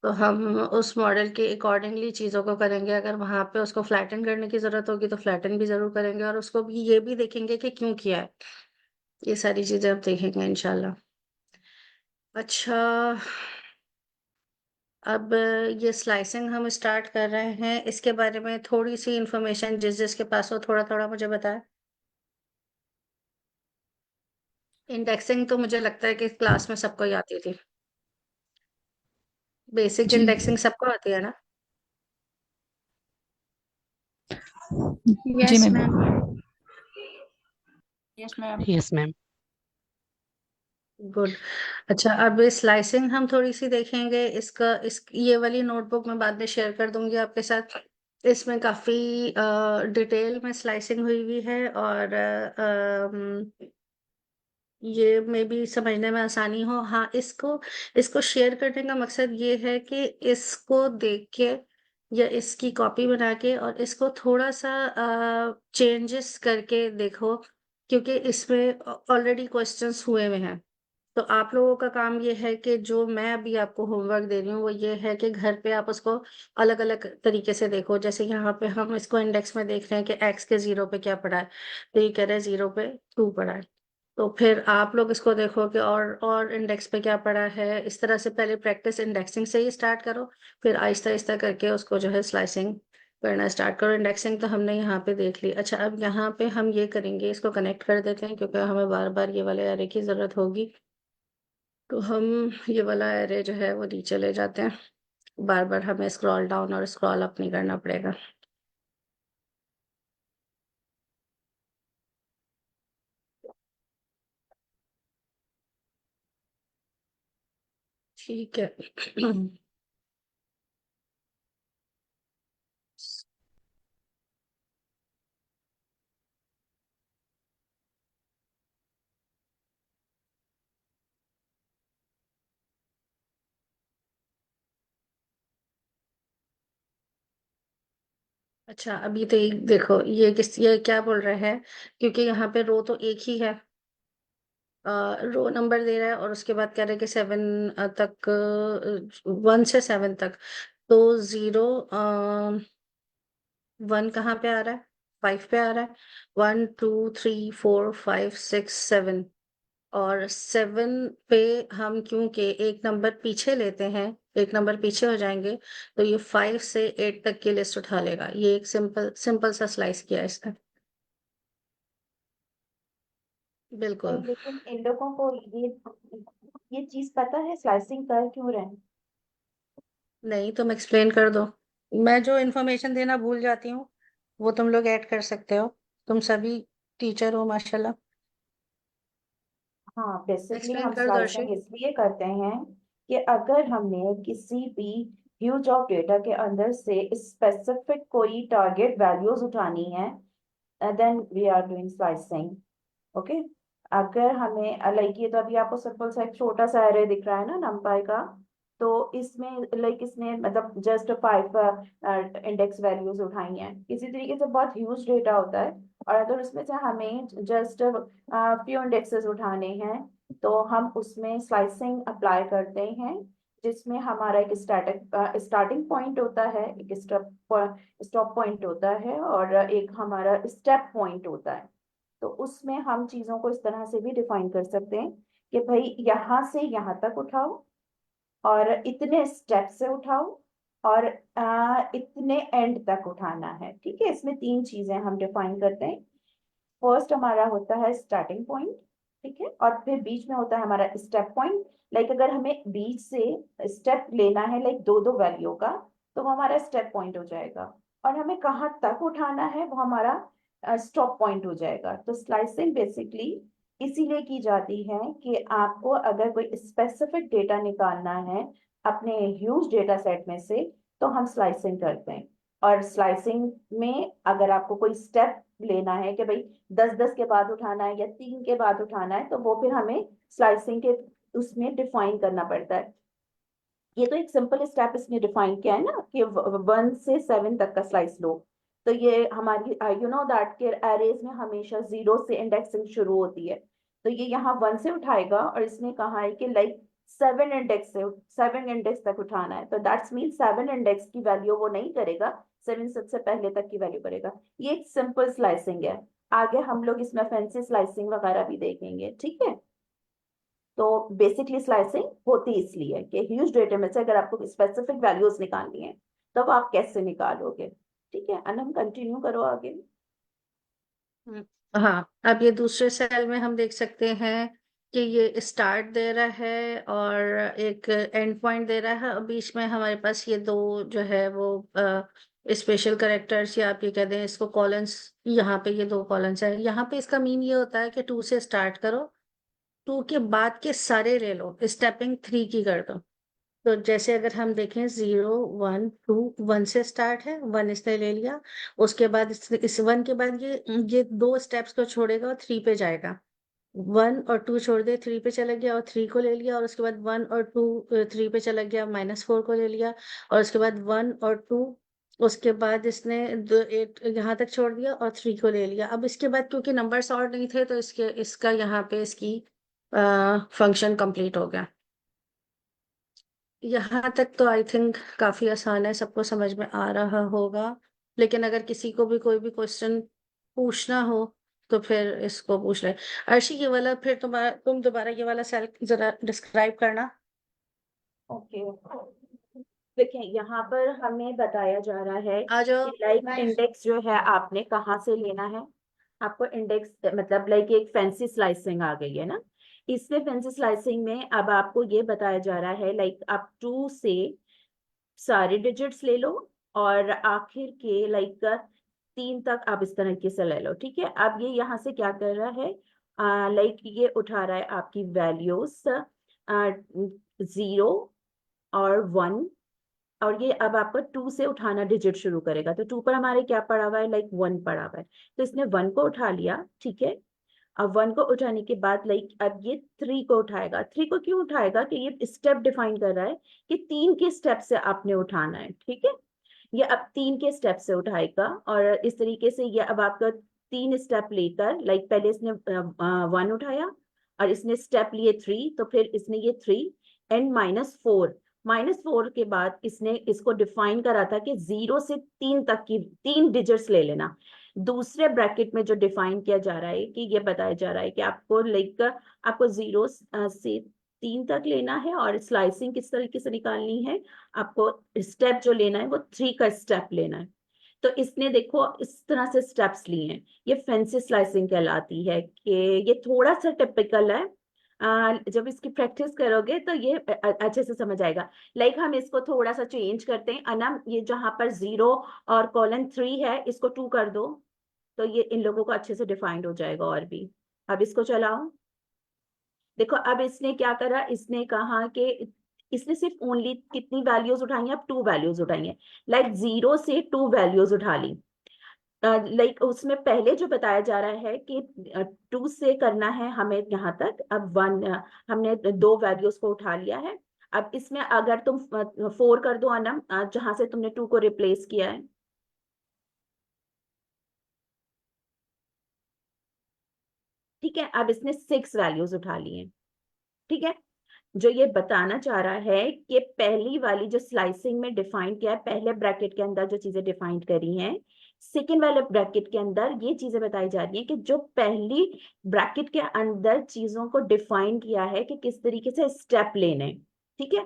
तो हम उस मॉडल के अकॉर्डिंगली चीजों को करेंगे। अगर वहां पे उसको फ्लैटन करने की जरूरत होगी तो फ्लैटन भी जरूर करेंगे, और उसको भी ये भी देखेंगे कि क्यों किया है। ये सारी चीजें अब देखेंगे इंशाल्लाह। अच्छा, अब ये स्लाइसिंग हम स्टार्ट कर रहे हैं, इसके बारे में थोड़ी सी इंफॉर्मेशन जिस जिसके पास हो थोड़ा थोड़ा मुझे बताएं। इंडेक्सिंग तो मुझे लगता है कि क्लास में सबको ही आती थी। बेसिक जी इंडेक्सिंग सबको आती है ना? जी Yes, ma'am. ma'am. Yes, ma'am. Yes, ma'am. Good. अच्छा, अब स्लाइसिंग हम थोड़ी सी देखेंगे। ये वाली नोटबुक मैं बाद में शेयर कर दूंगी आपके साथ। इसमें काफी डिटेल में स्लाइसिंग हुई हुई है, और ये में भी समझने में आसानी हो। हाँ, इसको इसको शेयर करने का मकसद ये है कि इसको देख के या इसकी कॉपी बना के और इसको थोड़ा सा चेंजेस करके देखो, क्योंकि इसमें ऑलरेडी क्वेश्चंस हुए हुए हैं। तो आप लोगों का काम ये है कि जो मैं अभी आपको होमवर्क दे रही हूँ वो ये है कि घर पे आप उसको अलग अलग तरीके से देखो। जैसे यहाँ पे हम इसको इंडेक्स में देख रहे हैं कि एक्स के 0 पे क्या पड़ा है, तो ये कह रहे हैं 0 पे 2 पड़ा है। तो फिर आप लोग इसको देखो कि और इंडेक्स पे क्या पड़ा है। इस तरह से पहले प्रैक्टिस इंडेक्सिंग से ही स्टार्ट करो, फिर आहिस्ता आहिस्ता करके उसको जो है स्लाइसिंग करना स्टार्ट करो। इंडेक्सिंग तो हमने यहाँ पे देख ली। अच्छा, अब यहाँ पे हम ये करेंगे, इसको कनेक्ट कर देते हैं क्योंकि हमें बार बार ये वाले एरे की जरूरत होगी। तो हम ये वाला एरे जो है वो नीचे ले जाते हैं। बार बार हमें स्क्रॉल डाउन और स्क्रॉल अप नहीं करना पड़ेगा। ठीक है। अच्छा, अभी तो एक देखो, ये क्या बोल रहा है, क्योंकि यहाँ पे रो तो एक ही है, रो नंबर दे रहा है और उसके बाद कह रहा है कि 7 तक, 1 से 7 तक, तो 0 1 कहाँ पे आ रहा है, 5 पे आ रहा है, 1 2 3 4 5 6 7, और 7 पे हम क्योंकि एक नंबर पीछे लेते हैं, एक नंबर पीछे हो जाएंगे, तो ये 5 से 8 तक की लिस्ट उठा लेगा। ये एक सिंपल सिंपल सा स्लाइस किया है इसका। बिल्कुल। लेकिन इन लोगों को ये चीज पता है स्लाइसिंग कर क्यों रहे हैं? नहीं, तुम एक्सप्लेन कर दो। मैं जो इन्फॉर्मेशन देना भूल जाती हूँ वो तुम लोग ऐड कर सकते हो, तुम सभी टीचर हो माशाल्लाह। हाँ, बेसिकली एक्सप्लेन हम कर दो अर्शी। स्लाइसिंग इसलिए करते हैं कि अगर हमने किसी भी ह्यूज ऑफ डेटा के अंदर से स्पेसिफिक कोई टारगेट वैल्यूज उठानी है, then we are doing slicing. Okay, अगर हमें लाइक ये तो अभी आपको सिंपल सा एक छोटा सा एरे दिख रहा है ना नंपाई का, तो इसमें लाइक इसने मतलब जस्ट 5 इंडेक्स वैल्यूज उठाई हैं। इसी तरीके से बहुत ह्यूज डेटा होता है, और अगर उसमें से हमें जस्ट फ्यू इंडेक्सेस उठाने हैं, तो हम उसमें स्लाइसिंग अप्लाई करते हैं, जिसमें हमारा एक स्टार्टिंग पॉइंट होता है, एक स्टॉप पॉइंट होता है, और एक हमारा स्टेप पॉइंट होता है। तो उसमें हम चीजों को इस तरह से भी डिफाइन कर सकते हैं कि भाई यहाँ से यहाँ तक उठाओ, और इतने स्टेप से उठाओ, और इतने एंड तक उठाना है। ठीक है, इसमें 3 चीजें हम डिफाइन करते हैं। फर्स्ट हमारा होता है स्टार्टिंग पॉइंट, ठीक है, और फिर बीच में होता है हमारा स्टेप पॉइंट। लाइक अगर हमें बीच से स्टेप लेना है लाइक दो वैल्यू का, तो वो हमारा स्टेप पॉइंट हो जाएगा, और हमें कहाँ तक उठाना है वो हमारा स्टॉप पॉइंट हो जाएगा। तो स्लाइसिंग बेसिकली इसीलिए की जाती है कि आपको अगर कोई स्पेसिफिक डेटा निकालना है अपने ह्यूज डेटा सेट में से, तो हम स्लाइसिंग करते हैं। और स्लाइसिंग में अगर आपको कोई स्टेप लेना है कि भाई 10-10 के बाद उठाना है या 3 के बाद उठाना है, तो वो फिर हमें स्लाइसिंग के उसमें डिफाइन करना पड़ता है। ये तो एक सिंपल स्टेप इसमें डिफाइन किया है ना कि 1 से 7 तक का स्लाइस लो। तो ये हमारी यू नो दैट के एरेज में हमेशा 0 से इंडेक्सिंग शुरू होती है। तो ये यहाँ 1 से उठाएगा, और इसने कहा है कि लाइक 7 इंडेक्स तक उठाना है, तो दैट्स मीन 7 इंडेक्स की वैल्यू वो नहीं करेगा, 7 सबसे पहले तक की वैल्यू करेगा। ये एक सिंपल स्लाइसिंग है। आगे हम लोग इसमें फैंसी स्लाइसिंग वगैरह भी देखेंगे, ठीक है। तो बेसिकली स्लाइसिंग होती इसलिए कि ह्यूज डेटा में से अगर आपको स्पेसिफिक वैल्यूज निकालनी है, तब आप कैसे निकालोगे। ठीक है, अनम कंटिन्यू करो आगे। हाँ, अब ये दूसरे सेल में हम देख सकते हैं कि ये स्टार्ट दे रहा है और एक एंड पॉइंट दे रहा है, और बीच में हमारे पास ये दो जो है वो स्पेशल करेक्टर्स, या आप ये कह दें इसको कॉलम्स। यहाँ पे ये 2 कॉलम्स है। यहाँ पे इसका मीन ये होता है कि 2 से स्टार्ट करो, 2 के बाद के सारे ले लो, स्टेपिंग 3 की कर दो। तो जैसे अगर हम देखें 0 1 2, 1 से स्टार्ट है, 1 इसने ले लिया, उसके बाद इस 1 के बाद ये 2 स्टेप्स को छोड़ेगा और 3 पे जाएगा। 1 और 2 छोड़ दे, 3 पे चला गया और 3 को ले लिया, और उसके बाद 1 और 2 3 पे चला गया, -4 को ले लिया, और उसके बाद 1 और 2, उसके बाद इसने 8 यहाँ तक छोड़ दिया और 3 को ले लिया। अब इसके बाद क्योंकि नंबर्स और नहीं थे, तो इसका यहाँ पे इसकी फंक्शन कंप्लीट हो गया। यहाँ तक तो आई थिंक काफी आसान है, सबको समझ में आ रहा होगा। लेकिन अगर किसी को भी कोई भी क्वेश्चन पूछना हो तो फिर इसको पूछ ले। अर्शी, ये वाला फिर तुम दोबारा ये वाला सेल जरा डिस्क्राइब करना। ओके, देखिए यहाँ पर हमें बताया जा रहा है आ जाओ। कि लाइक इंडेक्स जो है आपने कहाँ से लेना है। आपको इंडेक्स मतलब लाइक एक फैंसी स्लाइसिंग आ गई है ना। इसमें फैंसी स्लाइसिंग में अब आपको ये बताया जा रहा है लाइक आप 2 से सारे डिजिट्स ले लो, और आखिर के लाइक 3 तक आप इस तरीके से ले लो। ठीक है, अब ये यहाँ से क्या कर रहा है, लाइक ये उठा रहा है आपकी वैल्यूज 0 और 1, और ये अब आपको 2 से उठाना डिजिट शुरू करेगा, तो 2 पर हमारे क्या पड़ा हुआ है, लाइक 1 पड़ा हुआ है, तो इसने 1 को उठा लिया, ठीक है। अब 1 को उठाने के बाद लाइक अब ये 3 को उठाएगा। 3 को क्यों उठाएगा, कि ये स्टेप डिफाइन कर रहा है कि 3 के स्टेप से आपने उठाना है, ठीक है। ये अब 3 के स्टेप से उठाएगा, और इस तरीके से ये अब आपका 3 स्टेप लेकर, लाइक पहले इसने 1 उठाया और इसने स्टेप लिए 3, तो फिर इसने ये 3 एंड -4 के बाद इसने इसको डिफाइन करा था कि 0 से 3 तक की 3 डिजिट्स ले लेना। दूसरे ब्रैकेट में जो डिफाइन किया जा रहा है कि ये बताया जा रहा है कि आपको लाइक आपको 0 से 3 तक लेना है, और स्लाइसिंग किस तरीके से निकालनी है, आपको स्टेप जो लेना है वो 3 का स्टेप लेना है। तो इसने देखो इस तरह से स्टेप्स लिए हैं, ये फैंसी स्लाइसिंग कहलाती है, कि ये थोड़ा सा टिपिकल है। जब इसकी प्रैक्टिस करोगे तो ये अच्छे से समझ आएगा। लाइक हम इसको थोड़ा सा चेंज करते हैं, अनम ये जहां पर 0 और :3 है इसको 2 कर दो, तो ये इन लोगों को अच्छे से डिफाइंड हो जाएगा। और भी अब इसको चलाओ, देखो अब इसने क्या करा, इसने कहा कि इसने सिर्फ ओनली कितनी वैल्यूज उठाई है, अब 2 वैल्यूज उठाई है, लाइक 0 से 2 वैल्यूज उठा ली। लाइक उसमें पहले जो बताया जा रहा है कि 2 से करना है हमें यहाँ तक, अब 1 हमने 2 वैल्यूज को उठा लिया है। अब इसमें अगर तुम 4 कर दो अनम, जहां से तुमने 2 को रिप्लेस किया है, ठीक है। अब इसने 6 वैल्यूज उठा ली हैं, ठीक है। जो ये बताना चाह रहा है कि पहली वाली जो स्लाइसिंग में डिफाइन किया है, पहले ब्रैकेट के अंदर जो चीजें डिफाइन करी हैं, सेकेंड वाले ब्रैकेट के अंदर ये चीजें बताई जा रही है कि जो पहली ब्रैकेट के अंदर चीजों को डिफाइन किया है कि किस तरीके से स्टेप लेने, ठीक है।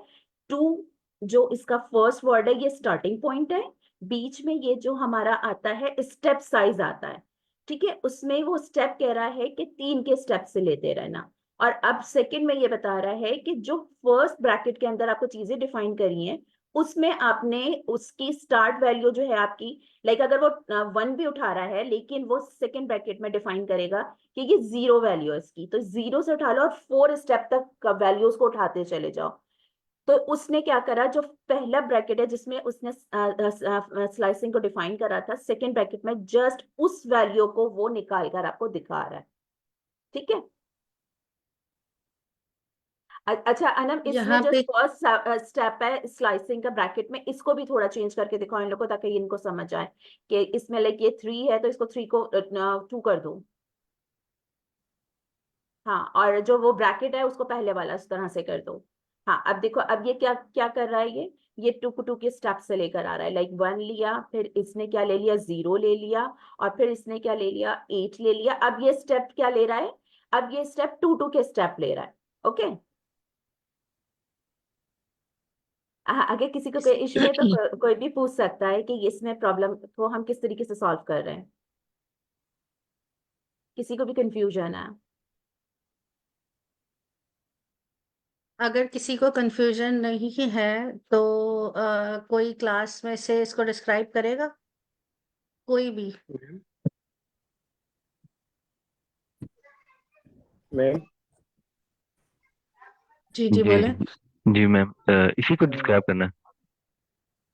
2 जो इसका फर्स्ट वर्ड है ये स्टार्टिंग पॉइंट है, बीच में ये जो हमारा आता है स्टेप साइज आता है, ठीक है। उसमें वो स्टेप कह रहा है कि 3 के स्टेप से लेते रहना। और अब सेकंड में ये बता रहा है कि जो फर्स्ट ब्रैकेट के अंदर आपको चीजें डिफाइन करी हैं, उसमें आपने उसकी स्टार्ट वैल्यू जो है आपकी, लाइक अगर वो 1 भी उठा रहा है लेकिन वो सेकंड ब्रैकेट में डिफाइन करेगा कि ये 0 वैल्यू है इसकी, तो 0 से उठा लो और 4 स्टेप तक वैल्यूज को उठाते चले जाओ। तो उसने क्या करा, जो पहला ब्रैकेट है जिसमें उसने स्लाइसिंग को डिफाइन करा था, सेकंड ब्रैकेट में जस्ट उस वैल्यू को वो निकाल कर आपको दिखा रहा है, ठीक है। अच्छा अनम, इसमें यहाँ जो पे फर्स्ट स्टेप है स्लाइसिंग का ब्रैकेट में, इसको भी थोड़ा चेंज करके दिखाओ इन लोगों को, ताकि इनको समझ आए कि इसमें लाइक ये 3 है तो इसको 3 को 2 कर दो। हाँ, और जो वो ब्रैकेट है उसको पहले वाला उस तरह से कर दो। हाँ, अब देखो अब ये क्या क्या कर रहा है, ये 2 को 2 के स्टेप से लेकर आ रहा है, लाइक 1 लिया, फिर इसने क्या ले लिया, 0 ले लिया, और फिर इसने क्या ले लिया, 8 ले लिया। अब ये स्टेप क्या ले रहा है, अब ये स्टेप 2 के स्टेप ले रहा है, ओके। हाँ, अगर किसी को कोई इशू है तो कोई भी पूछ सकता है कि इसमें प्रॉब्लम को हम किस तरीके से सॉल्व कर रहे हैं, किसी को भी कंफ्यूजन है। अगर किसी को कंफ्यूजन नहीं है तो कोई क्लास में से इसको डिस्क्राइब करेगा, कोई भी। मैम जी जी बोले। जी मैम, इसी को डिस्क्राइब करना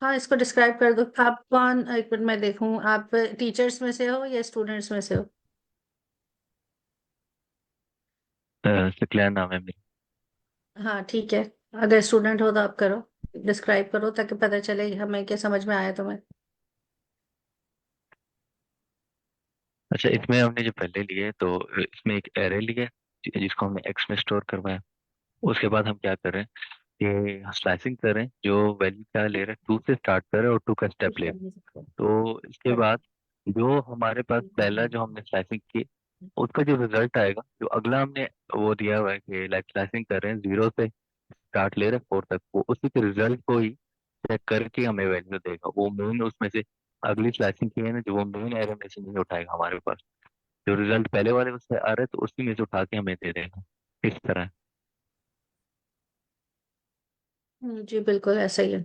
हाँ, इसको डिस्क्राइब कर दो। आप कौन, एक मिनट मैं देखूं, आप टीचर्स में से हो या स्टूडेंट्स में से हो? है। सकलैन नाम है मेरा। हाँ ठीक है, अगर स्टूडेंट हो तो आप करो, डिस्क्राइब करो ताकि पता चले हमें क्या समझ में आया तुम्हें। अच्छा, इसमें हमने जो पहले लिए तो इसमें एक एरे लिया जिसको हमने एक्स में स्टोर करवाया। उसके बाद हम क्या कर रहे हैं कि स्लाइसिंग कर रहे हैं, जो वैल्यू क्या ले रहे हैं, 2 से स्टार्ट कर रहे हैं और 2 का स्टेप ले रहे हैं। तो इसके बाद जो हमारे पास पहला जो हमने स्लाइसिंग की, उसका जो रिजल्ट आएगा, जो अगला हमने वो दिया हुआ है कि लाइक स्लाइसिंग कर रहे हैं 0 से स्टार्ट ले रहे हैं 4 तक, वो उसी के रिजल्ट को ही चेक करके हमें वैल्यू देगा। वो मेन उसमें से अगली स्लाइसिंग की है ना, जो वो मेन एरे में से नहीं उठाएगा हमारे पास, जो रिजल्ट पहले वाले उससे आ रहा है तो उसी में से उठा के हमें दे देगा। इस तरह। जी बिल्कुल ऐसा ही है।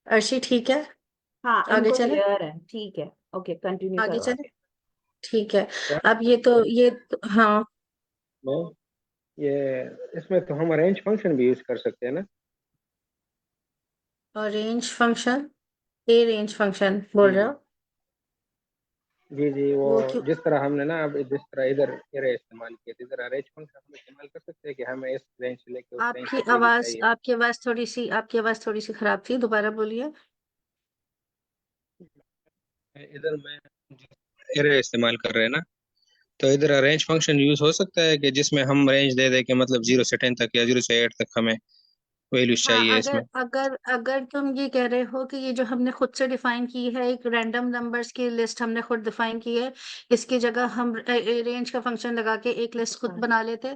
अर्शी ठीक है, हाँ, आगे इनको चले। क्लियर है, ठीक है, ओके, कंटिन्यू आगे करो चले, आगे। ठीक है। क्या अब हाँ, मैम, ये इसमें तो हम अरेंज फंक्शन भी यूज कर सकते हैं ना। और रेंज फंक्शन, ए रेंज फंक्शन बोल जी रहे जी हो? जी जी, वो वो क्यों? जिस तरह हमने ना अब जिस तरह इधर एरे इस्तेमाल किए थे, इधर अरेंज फंक्शन हम इस्तेमाल कर सकते हैं कि हमें इस रेंज से लेके उस रेंज तक ये भी चाहिए। आपकी आवाज थोड़ी सी खराब थी, दोबारा बोलिए। इधर मैं एरे इस्तेमाल कर रहे हैं ना, तो इधर अरेंज फंक्शन यूज हो सकता है कि जिसमें हम रेंज दे दें कि मतलब 0 से 10 तक या 0 से 8 तक हमें वैल्यूज हाँ, चाहिए अगर इसमें। अगर अगर तुम ये कह रहे हो कि ये जो हमने खुद से डिफाइन की है, एक रैंडम नंबर्स की लिस्ट हमने खुद डिफाइन की है, इसकी जगह हम रेंज का फंक्शन लगा के एक लिस्ट खुद बना लेते,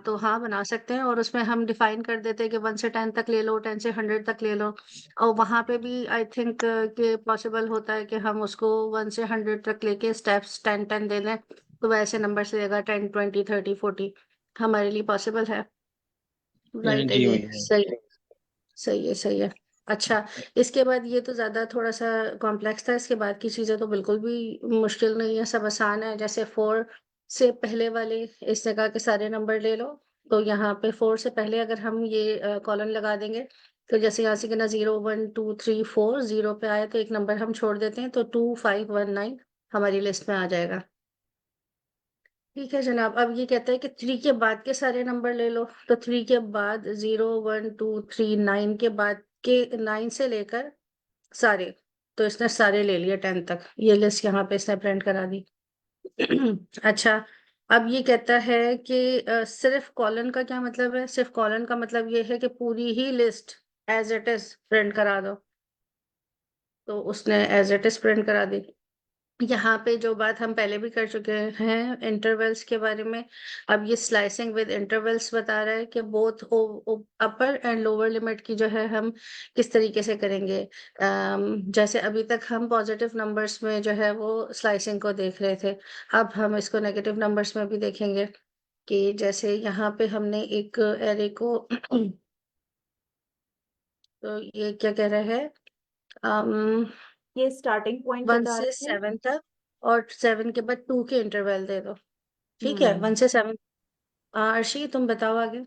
तो हाँ बना सकते हैं, और उसमें हम डिफाइन कर देते हैं कि 1 से 10 तक ले लो, 10 से 100 तक ले लो, और वहां पे भी आई थिंक कि पॉसिबल होता है कि हम उसको 1 से 100 तक लेके स्टेप्स 10 10 दे दें, तो वैसे नंबर से लेगा 10 20 30 40, हमारे लिए पॉसिबल है। राइट है जी ये, वही सही है, सही है, सही है। अच्छा, इसके बाद ये तो ज्यादा थोड़ा सा कॉम्प्लेक्स था, इसके बाद की चीजें तो बिल्कुल भी मुश्किल नहीं है, सब आसान है। जैसे 4 से पहले वाले इस जगह के सारे नंबर ले लो, तो यहाँ पे 4 से पहले अगर हम ये कॉलन लगा देंगे, तो जैसे यहाँ से कहना 0 1 2 3 4, 0 पे आए तो एक नंबर हम छोड़ देते हैं, तो 2519 हमारी लिस्ट में आ जाएगा। ठीक है जनाब, अब ये कहता है कि 3 के बाद के सारे नंबर ले लो, तो 3 के बाद 0 1 2 3 9 के बाद के 9 से लेकर सारे, तो इसने सारे ले लिए 10 तक, ये लिस्ट यहाँ पे इसने प्रिंट करा दी। अच्छा, अब ये कहता है कि सिर्फ कॉलन का क्या मतलब है? सिर्फ कॉलन का मतलब ये है कि पूरी ही list as it is print करा दो, तो उसने एज इट इज प्रिंट करा दी। यहाँ पे जो बात हम पहले भी कर चुके हैं इंटरवल्स के बारे में, अब ये स्लाइसिंग विद इंटरवल्स बता रहा है कि both upper and lower limit की जो है हम किस तरीके से करेंगे। जैसे अभी तक हम पॉजिटिव नंबर्स में जो है वो स्लाइसिंग को देख रहे थे, अब हम इसको नेगेटिव नंबर्स में भी देखेंगे, कि जैसे यहाँ पे हमने एक एरे को तो ये क्या कह रहा है, ये स्टार्टिंग पॉइंट 1 बता से रहे हैं। 7 तक, और 7 के बाद 2 के इंटरवल दे दो। ठीक है, 1 से 7। अर्शी तुम बताओ आगे,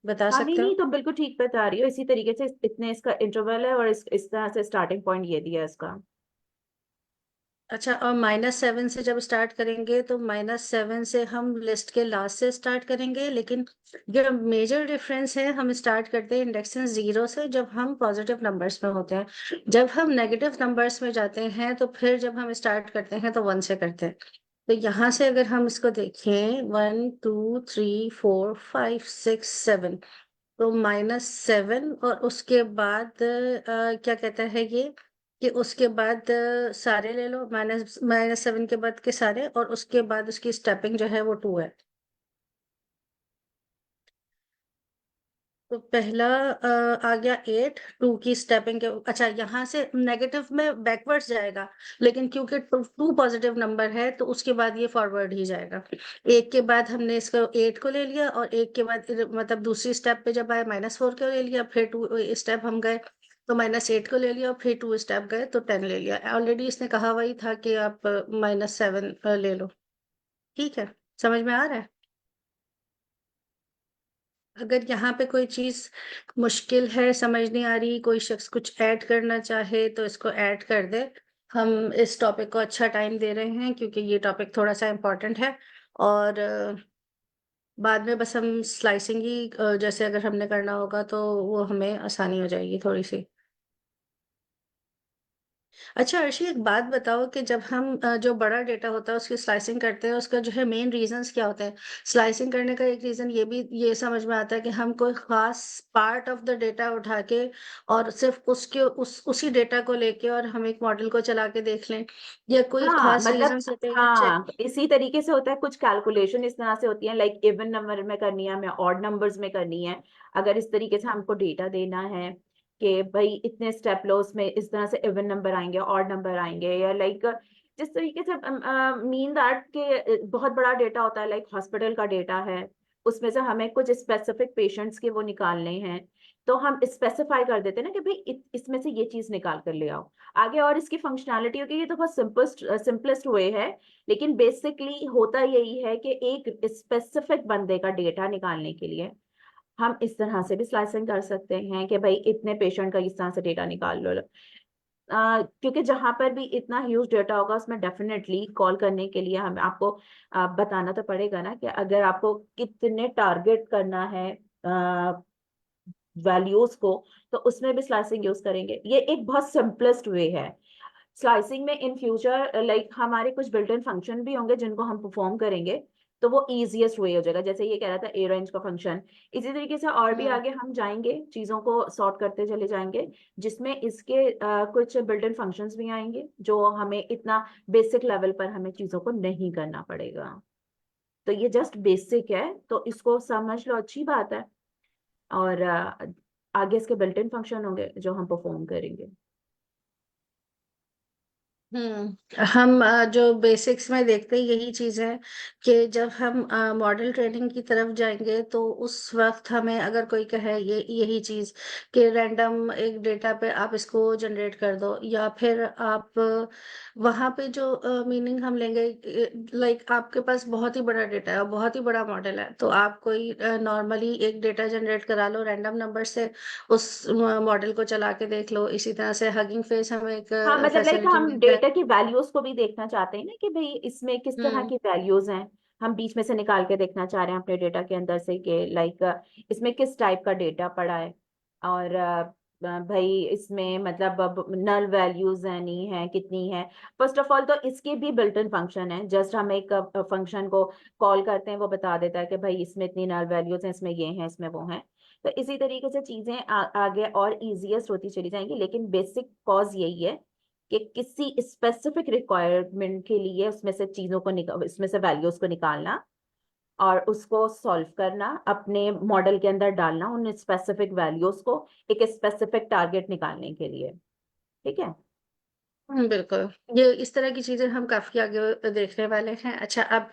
बता हाँ नहीं सकते हो? नहीं, तो बिल्कुल ठीक बता रही हो, इसी तरीके से इतने इसका इंटरवल है और इस तरह से स्टार्टिंग पॉइंट ये दिया है इसका। अच्छा, और -7 से जब स्टार्ट करेंगे तो -7 से हम लिस्ट के लास्ट से स्टार्ट करेंगे, लेकिन जो मेजर डिफरेंस है, हम स्टार्ट करते हैं इंडेक्सिंग 0 से जब हम पॉजिटिव नंबर्स में होते हैं, जब हम नेगेटिव नंबर्स में जाते हैं तो फिर जब हम स्टार्ट करते हैं तो 1 से करते हैं। तो यहाँ से अगर हम इसको देखें 1 2 3 4 5 6 7, तो -7, और उसके बाद क्या कहता है ये, कि उसके बाद सारे ले लो, -7 के बाद के सारे, और उसके बाद उसकी स्टेपिंग जो है वो 2 है। तो पहला आ गया 8, 2 की स्टेपिंग के, अच्छा यहाँ से नेगेटिव में बैकवर्ड्स जाएगा, लेकिन क्योंकि 2 पॉजिटिव नंबर है तो उसके बाद ये फॉरवर्ड ही जाएगा। 1 के बाद हमने इसको 8 को ले लिया, और 1 के बाद मतलब दूसरी स्टेप पे जब आए -4 को ले लिया, फिर 2 स्टेप हम गए तो -8 को ले लिया, और फिर 2 स्टेप गए तो 10 ले लिया। ऑलरेडी इसने कहा वही था कि आप -7 ले लो। ठीक है, समझ में आ रहा है? अगर यहाँ पे कोई चीज मुश्किल है, समझ नहीं आ रही, कोई शख्स कुछ ऐड करना चाहे तो इसको ऐड कर दे। हम इस टॉपिक को अच्छा टाइम दे रहे हैं क्योंकि ये टॉपिक थोड़ा सा इम्पोर्टेंट है, और बाद में बस हम स्लाइसिंग ही जैसे अगर हमने करना होगा तो वो हमें आसानी हो जाएगी थोड़ी सी। अच्छा अर्शी, एक बात बताओ कि जब हम जो बड़ा डेटा होता है उसकी स्लाइसिंग करते हैं, उसका जो है मेन रीजंस क्या होते हैं? स्लाइसिंग करने का एक रीजन ये समझ में आता है कि हम कोई खास पार्ट ऑफ द डेटा उठा के और सिर्फ उसी डेटा को लेके और हम एक मॉडल को चला के देख लें, या कोई हाँ खास मतलब, रीजन होते हैं, या चेक? हाँ इसी तरीके से होता है, कुछ कैलकुलेशन इस तरह से होती है, लाइक इवन नंबर में करनी है, हमें ऑड नंबर्स में करनी है। अगर इस तरीके से हमको डेटा देना है कि भाई इतने स्टेप लो, उसमें इस तरह से इवन नंबर आएंगे, ऑड नंबर आएंगे, या लाइक जिस तरीके से मीन दैट के बहुत बड़ा डेटा होता है, लाइक हॉस्पिटल का डेटा है, उसमें से हमें कुछ स्पेसिफिक पेशेंट्स के वो निकालने हैं, तो हम स्पेसिफाई कर देते हैं ना कि भाई इसमें से ये चीज निकाल कर ले आओ। आगे और इसकी फंक्शनैलिटी होगी, ये तो बहुत सिंपलेस्ट वे है, लेकिन बेसिकली होता यही है कि एक स्पेसिफिक बंदे का डेटा निकालने के लिए हम इस तरह से भी स्लाइसिंग कर सकते हैं कि भाई इतने पेशेंट का इस तरह से डेटा निकाल लो। क्योंकि जहां पर भी इतना ह्यूज डेटा होगा उसमें डेफिनेटली कॉल करने के लिए हमें आपको बताना तो पड़ेगा ना कि अगर आपको कितने टारगेट करना है वैल्यूज को, तो उसमें भी स्लाइसिंग यूज करेंगे। ये एक बहुत सिंपलेस्ट वे है स्लाइसिंग में। इन फ्यूचर लाइक हमारे कुछ बिल्ट इन फंक्शन भी होंगे जिनको हम परफॉर्म करेंगे, तो वो इजीएस्ट वे हो जाएगा। जैसे ये कह रहा था ए रेंज का फंक्शन, इसी तरीके से और भी आगे हम जाएंगे, चीजों को सॉर्ट करते चले जाएंगे, जिसमें इसके कुछ बिल्ट इन फंक्शंस भी आएंगे जो हमें इतना बेसिक लेवल पर हमें चीजों को नहीं करना पड़ेगा। तो ये जस्ट बेसिक है, तो इसको समझ लो, अच्छी बात है। और आगे इसके बिल्ट इन फंक्शन होंगे जो हम परफॉर्म करेंगे। हम जो बेसिक्स में देखते हैं यही चीज है कि जब हम मॉडल ट्रेनिंग की तरफ जाएंगे तो उस वक्त हमें अगर कोई कहे ये यही चीज कि रैंडम एक डेटा पे आप इसको जनरेट कर दो, या फिर आप वहां पे जो मीनिंग हम लेंगे, लाइक आपके पास बहुत ही बड़ा डेटा है और बहुत ही बड़ा मॉडल है, तो आप कोई नॉर्मली एक डेटा जनरेट करा लो रैंडम नंबर से, उस मॉडल को चला के देख लो। इसी तरह से हगिंग फेस हमें एक हाँ, मतलब लाइक फैसिलिटी हम मिलता है। डेटा की वैल्यूज को भी देखना चाहते हैं ना कि भाई इसमें किस तरह हम्म की वैल्यूज हैं। हम बीच में से निकाल के देखना चाह रहे हैं अपने डेटा के अंदर से कि लाइक इसमें किस टाइप का डेटा पड़ा है, और भाई इसमें मतलब अब नल वैल्यूज है नहीं है, कितनी है। फर्स्ट ऑफ ऑल तो इसके भी बिल्ट इन फंक्शन है, जस्ट हम एक फंक्शन को कॉल करते हैं, वो बता देता है कि भाई इसमें इतनी नल वैल्यूज हैं, इसमें ये हैं, इसमें वो हैं। तो इसी तरीके से चीजें आगे और इजीएस्ट होती चली जाएंगी, लेकिन बेसिक कॉज यही है कि किसी स्पेसिफिक रिक्वायरमेंट के लिए उसमें से चीजों को इसमें से वैल्यूज को निकालना और उसको सॉल्व करना, अपने मॉडल के अंदर डालना उन स्पेसिफिक वैल्यूज को एक स्पेसिफिक टारगेट निकालने के लिए। ठीक है। बिल्कुल। ये इस तरह की चीजें हम काफी आगे देखने वाले हैं। अच्छा, अब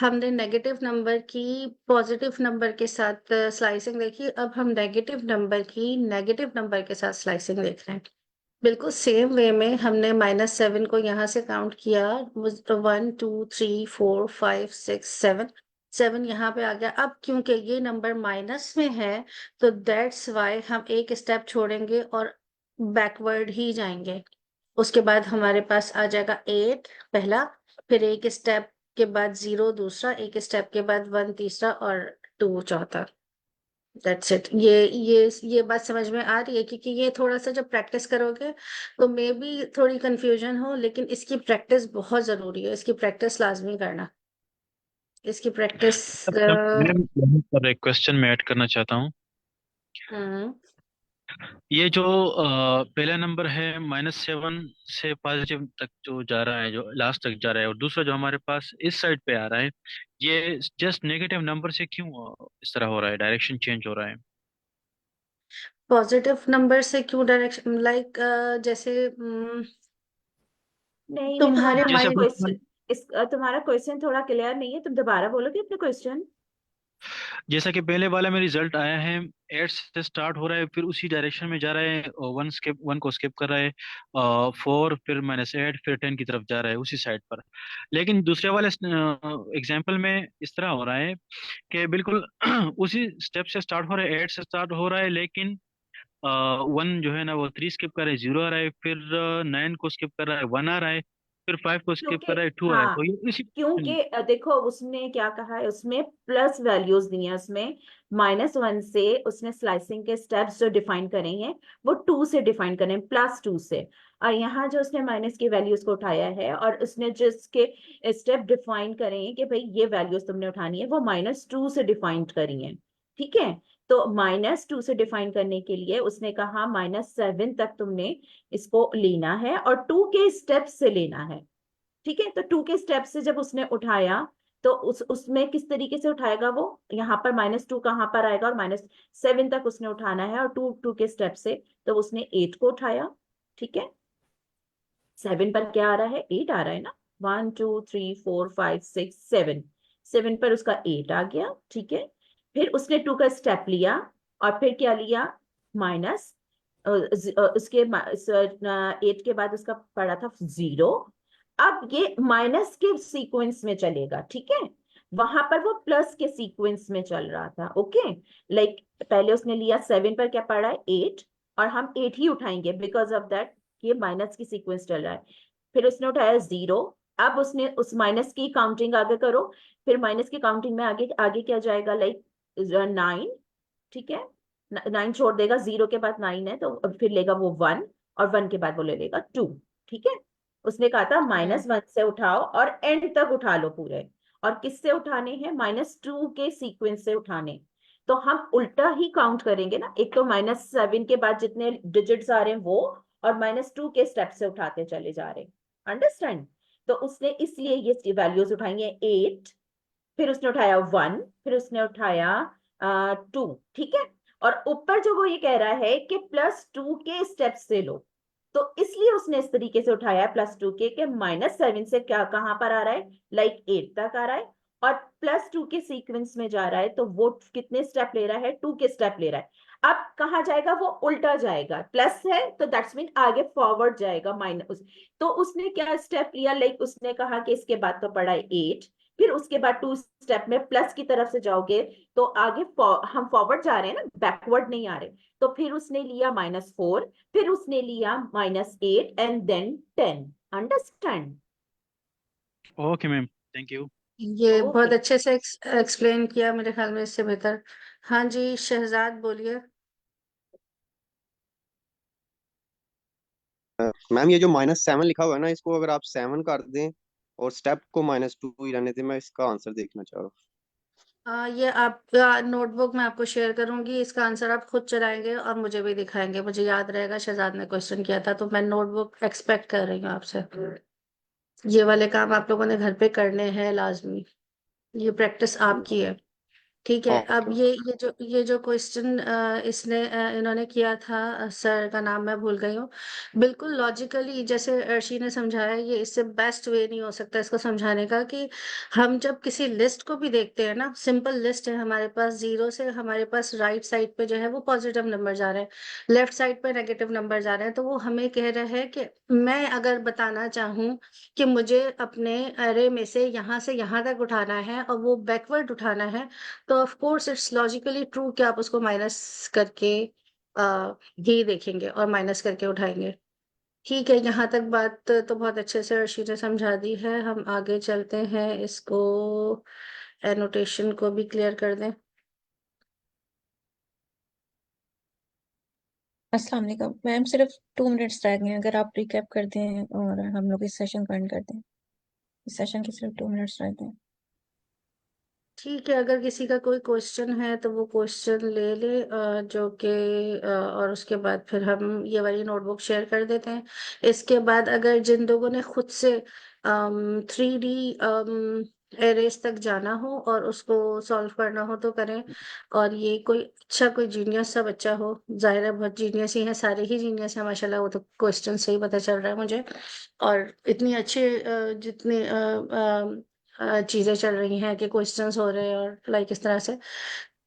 हमने नेगेटिव नंबर की पॉजिटिव नंबर के साथ स्लाइसिंग देखी, अब हम नेगेटिव नंबर की नेगेटिव नंबर के साथ स्लाइसिंग देख रहे हैं। बिल्कुल सेम वे में हमने -7 को यहाँ से काउंट किया, 1 2 3 4 5 6 7, 7 यहाँ पे आ गया। अब क्योंकि ये नंबर माइनस में है तो दैट्स वाई हम एक स्टेप छोड़ेंगे और बैकवर्ड ही जाएंगे। उसके बाद हमारे पास आ जाएगा 8 पहला, फिर एक स्टेप के बाद 0 दूसरा, एक स्टेप के बाद 1 तीसरा और 2 चौथा। That's it. ये बात समझ में आ रही है? क्योंकि ये थोड़ा सा जब प्रैक्टिस करोगे तो मे बी थोड़ी कंफ्यूजन हो, लेकिन इसकी प्रैक्टिस बहुत जरूरी है, इसकी प्रैक्टिस लाजमी करना, इसकी प्रैक्टिस। मैम यहाँ पर एक क्वेश्चन मैं ऐड करना चाहता हूँ। हम्म ये जो पहला नंबर है -7 से पॉजिटिव तक जो जा रहा है, जो लास्ट तक जा रहा है, और दूसरा जो हमारे पास इस साइड पे आ रहा है, ये जस्ट नेगेटिव नंबर से क्यों इस तरह हो रहा है, डायरेक्शन चेंज हो रहा है? पॉजिटिव नंबर से क्यों डायरेक्शन, लाइक जैसे नहीं नहीं, तुम्हारे तुम्हारा जैसे माइंड। क्वेश्चन तुम्हारा क्वेश्चन थोड़ा क्लियर नहीं है, तुम दोबारा बोलोगे अपने क्वेश्चन। जैसा कि पहले वाला में रिजल्ट आया है, 8 से स्टार्ट हो रहा है, फिर उसी डायरेक्शन में जा रहा है, 1 को स्किप कर रहा है, 4 फिर -8 फिर 10 की तरफ जा रहा है उसी साइड पर। लेकिन दूसरे वाले एग्जाम्पल में इस तरह हो रहा है कि बिल्कुल उसी स्टेप से स्टार्ट हो रहा है, 8 से स्टार्ट हो रहा है, लेकिन 1 जो है ना वो 3 स्किप कर रहा है, 0 आ रहा है, फिर 9 को स्किप कर रहा है, 1 आ रहा है, फिर 5 को स्किप क्योंकि कर रहा है, 2 आ रहा है। हाँ, तो ये इसी क्योंकि देखो उसने क्या कहा है, उसमें प्लस वैल्यूज दी हैं, उसमें -1 से उसने स्लाइसिंग के स्टेप्स जो डिफाइन करे हैं वो 2 से डिफाइन करे हैं, +2 से। और यहाँ जो उसने माइनस की वैल्यूज को उठाया है और उसने जिसके स्टेप डिफाइन करे हैं कि भाई ये वैल्यूज तुमने उठानी है, वो -2 से डिफाइन करी हैं। ठीक है। तो -2 से डिफाइन करने के लिए उसने कहा -7 तक तुमने इसको लेना है और 2 के स्टेप से लेना है। ठीक है। तो 2 के स्टेप से जब उसने उठाया तो उसमें किस तरीके से उठाएगा वो, यहाँ पर -2 कहाँ पर आएगा और -7 तक उसने उठाना है, और 2 के स्टेप से तो उसने 8 को उठाया। ठीक है। 7 पर क्या आ रहा है, 8 आ रहा है ना, 1 2 3 4 5 6 7, 7 पर उसका 8 आ गया। ठीक है। फिर उसने 2 का स्टेप लिया और फिर क्या लिया, माइनस उसके 8 के बाद उसका पड़ा था 0। अब ये माइनस के सीक्वेंस में चलेगा। ठीक है। वहां पर वो प्लस के सीक्वेंस में चल रहा था। ओके, लाइक पहले उसने लिया 7 पर क्या पड़ा है 8, और हम 8 ही उठाएंगे बिकॉज ऑफ दैट ये माइनस की सीक्वेंस चल रहा है। फिर उसने उठाया 0, अब उसने उस माइनस की काउंटिंग आगे करो, फिर माइनस की काउंटिंग में आगे आगे क्या जाएगा, लाइक 9, ठीक है, 9 छोड़ देगा, 0 के बाद 9 है तो अब फिर लेगा वो 1, और 1 के बाद वो ले लेगा 2, ठीक है। उसने कहा था -1 से उठाओ और एंड तक उठा लो पूरे, और किससे उठाने हैं, -2 के सीक्वेंस से उठाने। तो हम उल्टा ही काउंट करेंगे ना, एक तो -7 के बाद जितने डिजिट्स आ रहे हैं वो, और -2 के स्टेप से उठाते चले जा रहे हैं, अंडरस्टैंड। तो उसने इसलिए ये वैल्यूज उठाई है 8, फिर उसने उठाया 1, फिर उसने उठाया 2, ठीक है। और ऊपर जो वो ये कह रहा है कि +2 के स्टेप से लो, तो इसलिए उसने इस तरीके से उठाया है +2 के -7 से क्या कहां पर आ रहा है, लाइक 8 तक आ रहा है, और +2 के सीक्वेंस में जा रहा है, तो वो कितने स्टेप ले रहा है, 2 के स्टेप ले रहा है। अब कहाँ जाएगा, वो उल्टा जाएगा, प्लस है तो दैट्स मीन आगे फॉरवर्ड जाएगा माइनस। तो उसने क्या स्टेप लिया, लाइक उसने कहा कि इसके बाद तो पड़ा है 8, फिर उसके बाद 2 स्टेप में प्लस की तरफ से जाओगे तो आगे हम फॉरवर्ड जा रहे हैं ना, बैकवर्ड नहीं आ रहे। तो फिर उसने लिया -4, फिर उसने लिया -8 and then 10, understand. Okay ma'am, thank you. ये बहुत ओके, अच्छे से एक्सप्लेन किया, मेरे ख्याल में इससे बेहतर। हाँ जी, शहजाद बोलिए। मैम ये जो -7 लिखा हुआ है ना, इसको अगर आप 7 कर दें और स्टेप को -2 ही रहने दें, मैं इसका आंसर देखना चाह रहा हूँ। ये आपका नोटबुक मैं आपको शेयर करूंगी, इसका आंसर आप खुद चलाएंगे और मुझे भी दिखाएंगे, मुझे याद रहेगा शहजाद ने क्वेश्चन किया था, तो मैं नोटबुक एक्सपेक्ट कर रही हूँ आपसे। ये वाले काम आप लोगों ने घर पे करने हैं लाजमी, ये प्रैक्टिस आपकी है। ठीक है, अब ओके। ये जो क्वेश्चन इसने इन्होंने किया था, सर का नाम मैं भूल गई हूँ। बिल्कुल लॉजिकली जैसे अर्शी ने समझाया, ये इससे बेस्ट वे नहीं हो सकता इसको समझाने का, कि हम जब किसी लिस्ट को भी देखते हैं ना, सिंपल लिस्ट है हमारे पास, 0 से हमारे पास राइट साइड पे जो है वो पॉजिटिव नंबर जा रहे हैं, लेफ्ट साइड पे नेगेटिव नंबर जा रहे हैं, तो वो हमें कह रहा है कि मैं अगर बताना चाहूँ कि मुझे अपने अरे में से यहाँ तक उठाना है और वो बैकवर्ड उठाना है, तो of course it's logically true कि आप उसको माइनस करके ही देखेंगे और माइनस करके उठाएंगे। ठीक है, यहाँ तक बात तो बहुत अच्छे से अर्शी ने समझा दी है। हम आगे चलते हैं, इसको एनोटेशन को भी क्लियर कर दें। अस्सलाम वालेकुम मैम, सिर्फ 2 मिनट्स रह गए हैं, अगर आप रिकैप कर दें और हम लोग इस सेशन को एंड कर दें। इस सेशन के सिर्फ 2 मिनट्स रह गए हैं। ठीक है, अगर किसी का कोई क्वेश्चन है तो वो क्वेश्चन ले ले, जो कि और उसके बाद फिर हम ये वाली नोटबुक शेयर कर देते हैं। इसके बाद अगर जिन लोगों ने खुद से 3D एरेस तक जाना हो और उसको सॉल्व करना हो तो करें। और ये कोई अच्छा, कोई जीनियस सा बच्चा हो, जाहिर है बहुत जीनियस ही है, सारे ही जीनियस है माशाल्लाह, वो तो क्वेश्चन से ही पता चल रहा है मुझे। और इतनी अच्छी जितनी चीजें चल रही हैं कि क्वेश्चंस हो रहे हैं और लाइक इस तरह से,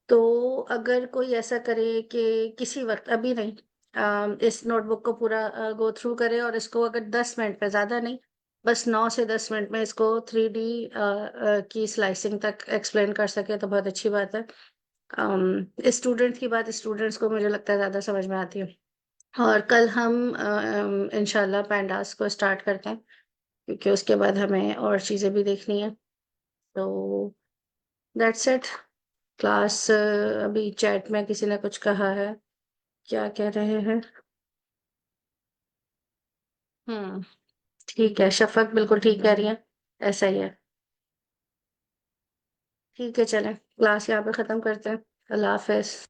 तो अगर कोई ऐसा करे कि किसी वक्त, अभी नहीं, इस नोटबुक को पूरा गो थ्रू करे और इसको अगर 10 मिनट पे, ज्यादा नहीं, बस 9 से 10 मिनट में इसको 3D की स्लाइसिंग तक एक्सप्लेन कर सके तो बहुत अच्छी बात है। स्टूडेंट की बात स्टूडेंट्स को मुझे लगता है ज्यादा समझ में आती है। और कल हम इंशाल्लाह पैंडास को स्टार्ट करते हैं, क्योंकि उसके बाद हमें और चीजें भी देखनी है। तो दैट्स इट। क्लास, अभी चैट में किसी ने कुछ कहा है, क्या कह रहे हैं? ठीक है, शफक बिल्कुल ठीक कह रही है, ऐसा ही है। ठीक है, चलें क्लास यहाँ पे खत्म करते हैं। अल्लाह हाफिज।